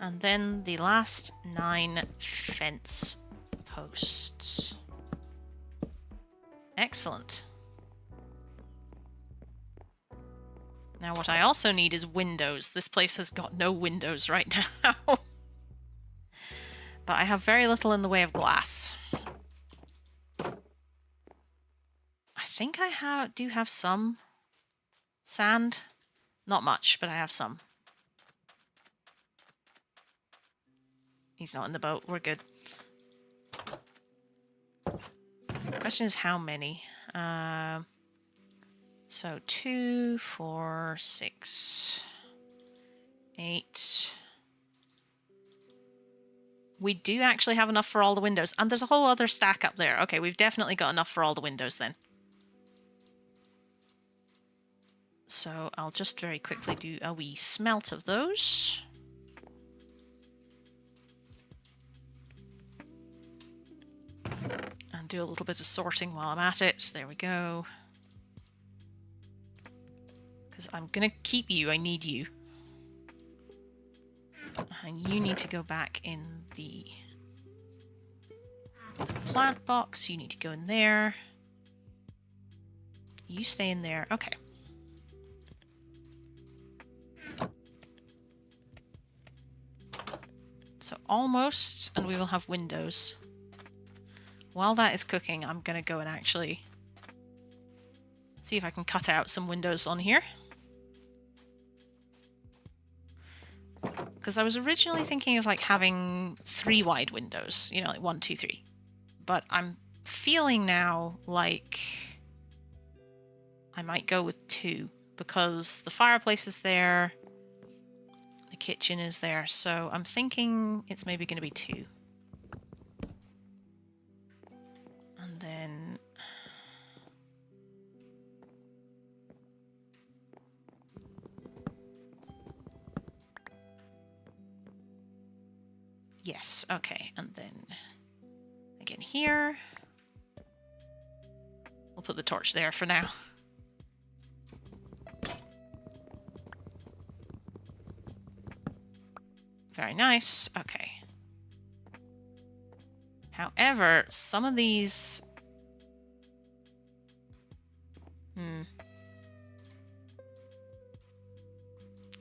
And then the last 9 fence posts. Excellent. Now what I also need is windows. This place has got no windows right now. But I have very little in the way of glass. I think I do have some sand. Not much, but I have some. He's not in the boat. We're good. Question is how many? So 2, 4, 6, 8. We do actually have enough for all the windows. And there's a whole other stack up there. Okay, we've definitely got enough for all the windows then. So I'll just very quickly do a wee smelt of those. And do a little bit of sorting while I'm at it. There we go. Because I'm going to keep you. I need you. And you need to go back in the plant box. You need to go in there. You stay in there. Okay. So almost, and we will have windows. While that is cooking, I'm going to go and actually see if I can cut out some windows on here. Because I was originally thinking of like having 3 wide windows, you know, like 1, 2, 3. But I'm feeling now like I might go with 2 because the fireplace is there, the kitchen is there, so I'm thinking it's maybe going to be 2. And then yes, okay, and then again here. We'll put the torch there for now. Very nice, okay. However, some of these...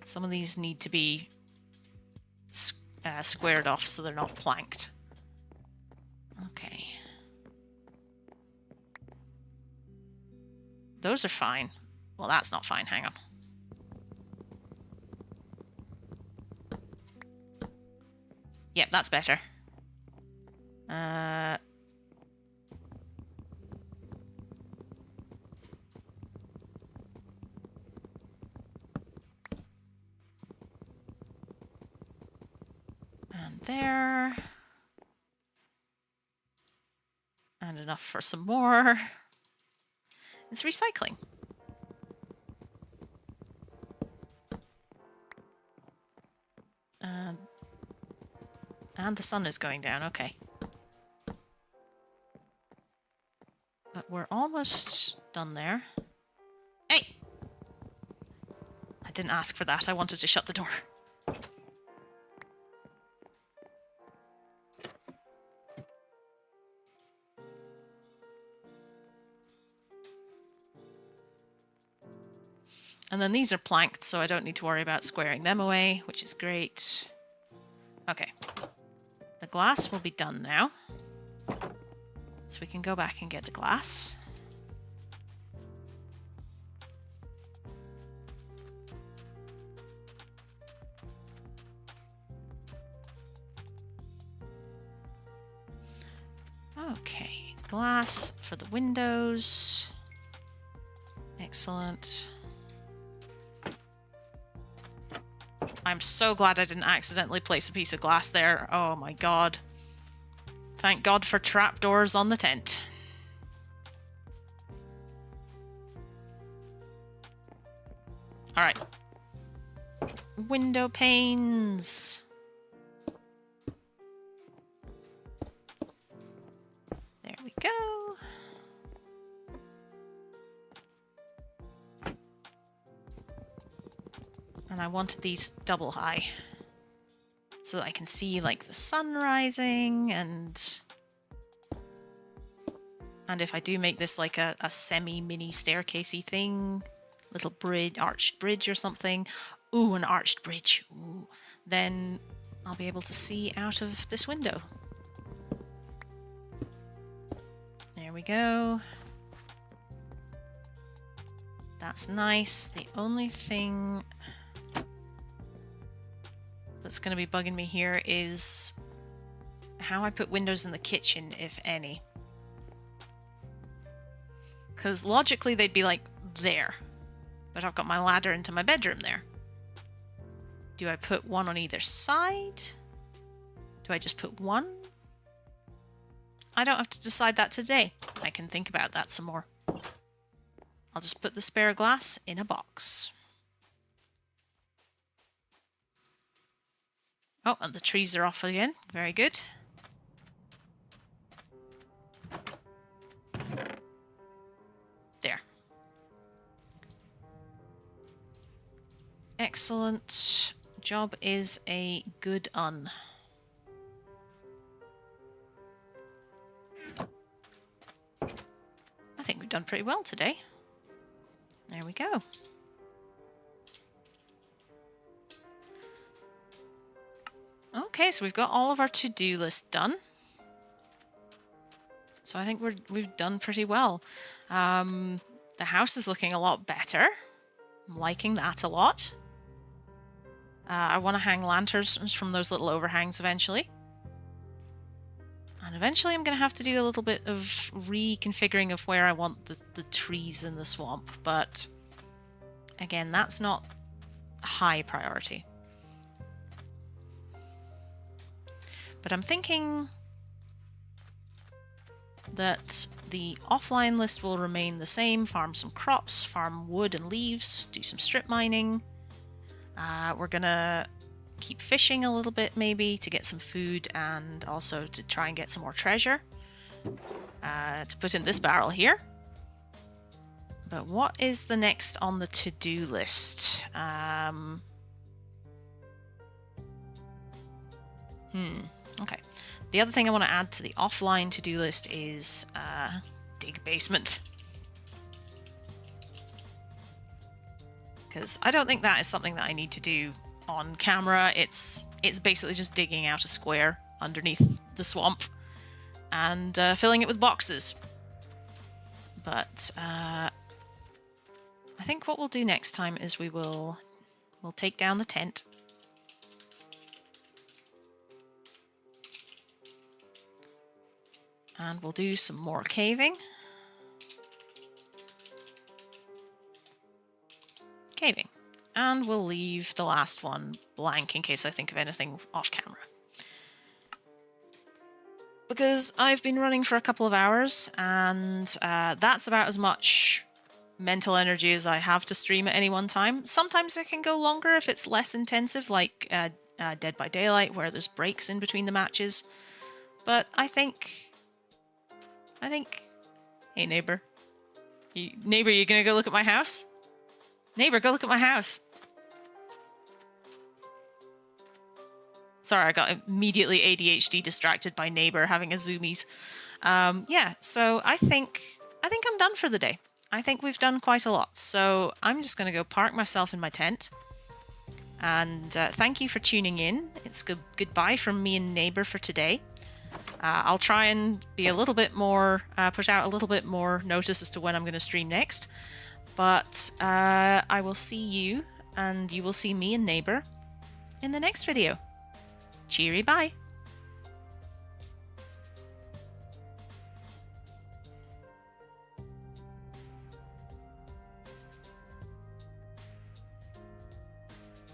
Some of these need to be squared off so they're not planked. Okay. Those are fine. Well, that's not fine. Hang on. Yep, that's better. And there. And enough for some more. It's recycling. And the sun is going down, okay. But we're almost done there. Hey! I didn't ask for that, I wanted to shut the door. And then these are planked, so I don't need to worry about squaring them away, which is great. Okay. The glass will be done now. So we can go back and get the glass. Okay, glass for the windows. Excellent. I'm so glad I didn't accidentally place a piece of glass there. Oh my god. Thank God for trapdoors on the tent. Alright. Window panes. There we go. And I wanted these double high so that I can see like the sun rising and if I do make this like a semi-mini staircasey thing, little bridge, arched bridge or something, ooh, an arched bridge, ooh, then I'll be able to see out of this window. There we go. That's nice. The only thing that's going to be bugging me here is how I put windows in the kitchen, if any. Because logically they'd be like there, but I've got my ladder into my bedroom there. Do I put one on either side? Do I just put one? I don't have to decide that today. I can think about that some more. I'll just put the spare glass in a box. Oh, and the trees are off again. Very good. There. Excellent. Job is a good un. I think we've done pretty well today. There we go. Okay, so we've got all of our to-do list done. So I think we've done pretty well. The house is looking a lot better. I'm liking that a lot. I want to hang lanterns from those little overhangs eventually. And eventually I'm going to have to do a little bit of reconfiguring of where I want the trees in the swamp. But again, that's not a high priority. But I'm thinking that the offline list will remain the same. Farm some crops, farm wood and leaves, do some strip mining. We're gonna keep fishing a little bit maybe to get some food and also to try and get some more treasure to put in this barrel here. But what is the next on the to-do list? Okay. The other thing I want to add to the offline to-do list is dig basement. Because I don't think that is something that I need to do on camera. It's basically just digging out a square underneath the swamp and filling it with boxes. But I think what we'll do next time is we'll take down the tent. And we'll do some more caving. And we'll leave the last one blank in case I think of anything off camera. Because I've been running for a couple of hours and that's about as much mental energy as I have to stream at any one time. Sometimes it can go longer if it's less intensive, like Dead by Daylight, where there's breaks in between the matches. But I think... Hey, neighbor. Neighbor, you gonna go look at my house? Neighbor, go look at my house. Sorry, I got immediately ADHD distracted by neighbor having a zoomies. Yeah, so I think I'm done for the day. I think we've done quite a lot. So I'm just gonna go park myself in my tent. And thank you for tuning in. It's goodbye from me and neighbor for today. I'll try and be a little bit more, put out a little bit more notice as to when I'm going to stream next. But I will see you, and you will see me and neighbor in the next video. Cheery bye!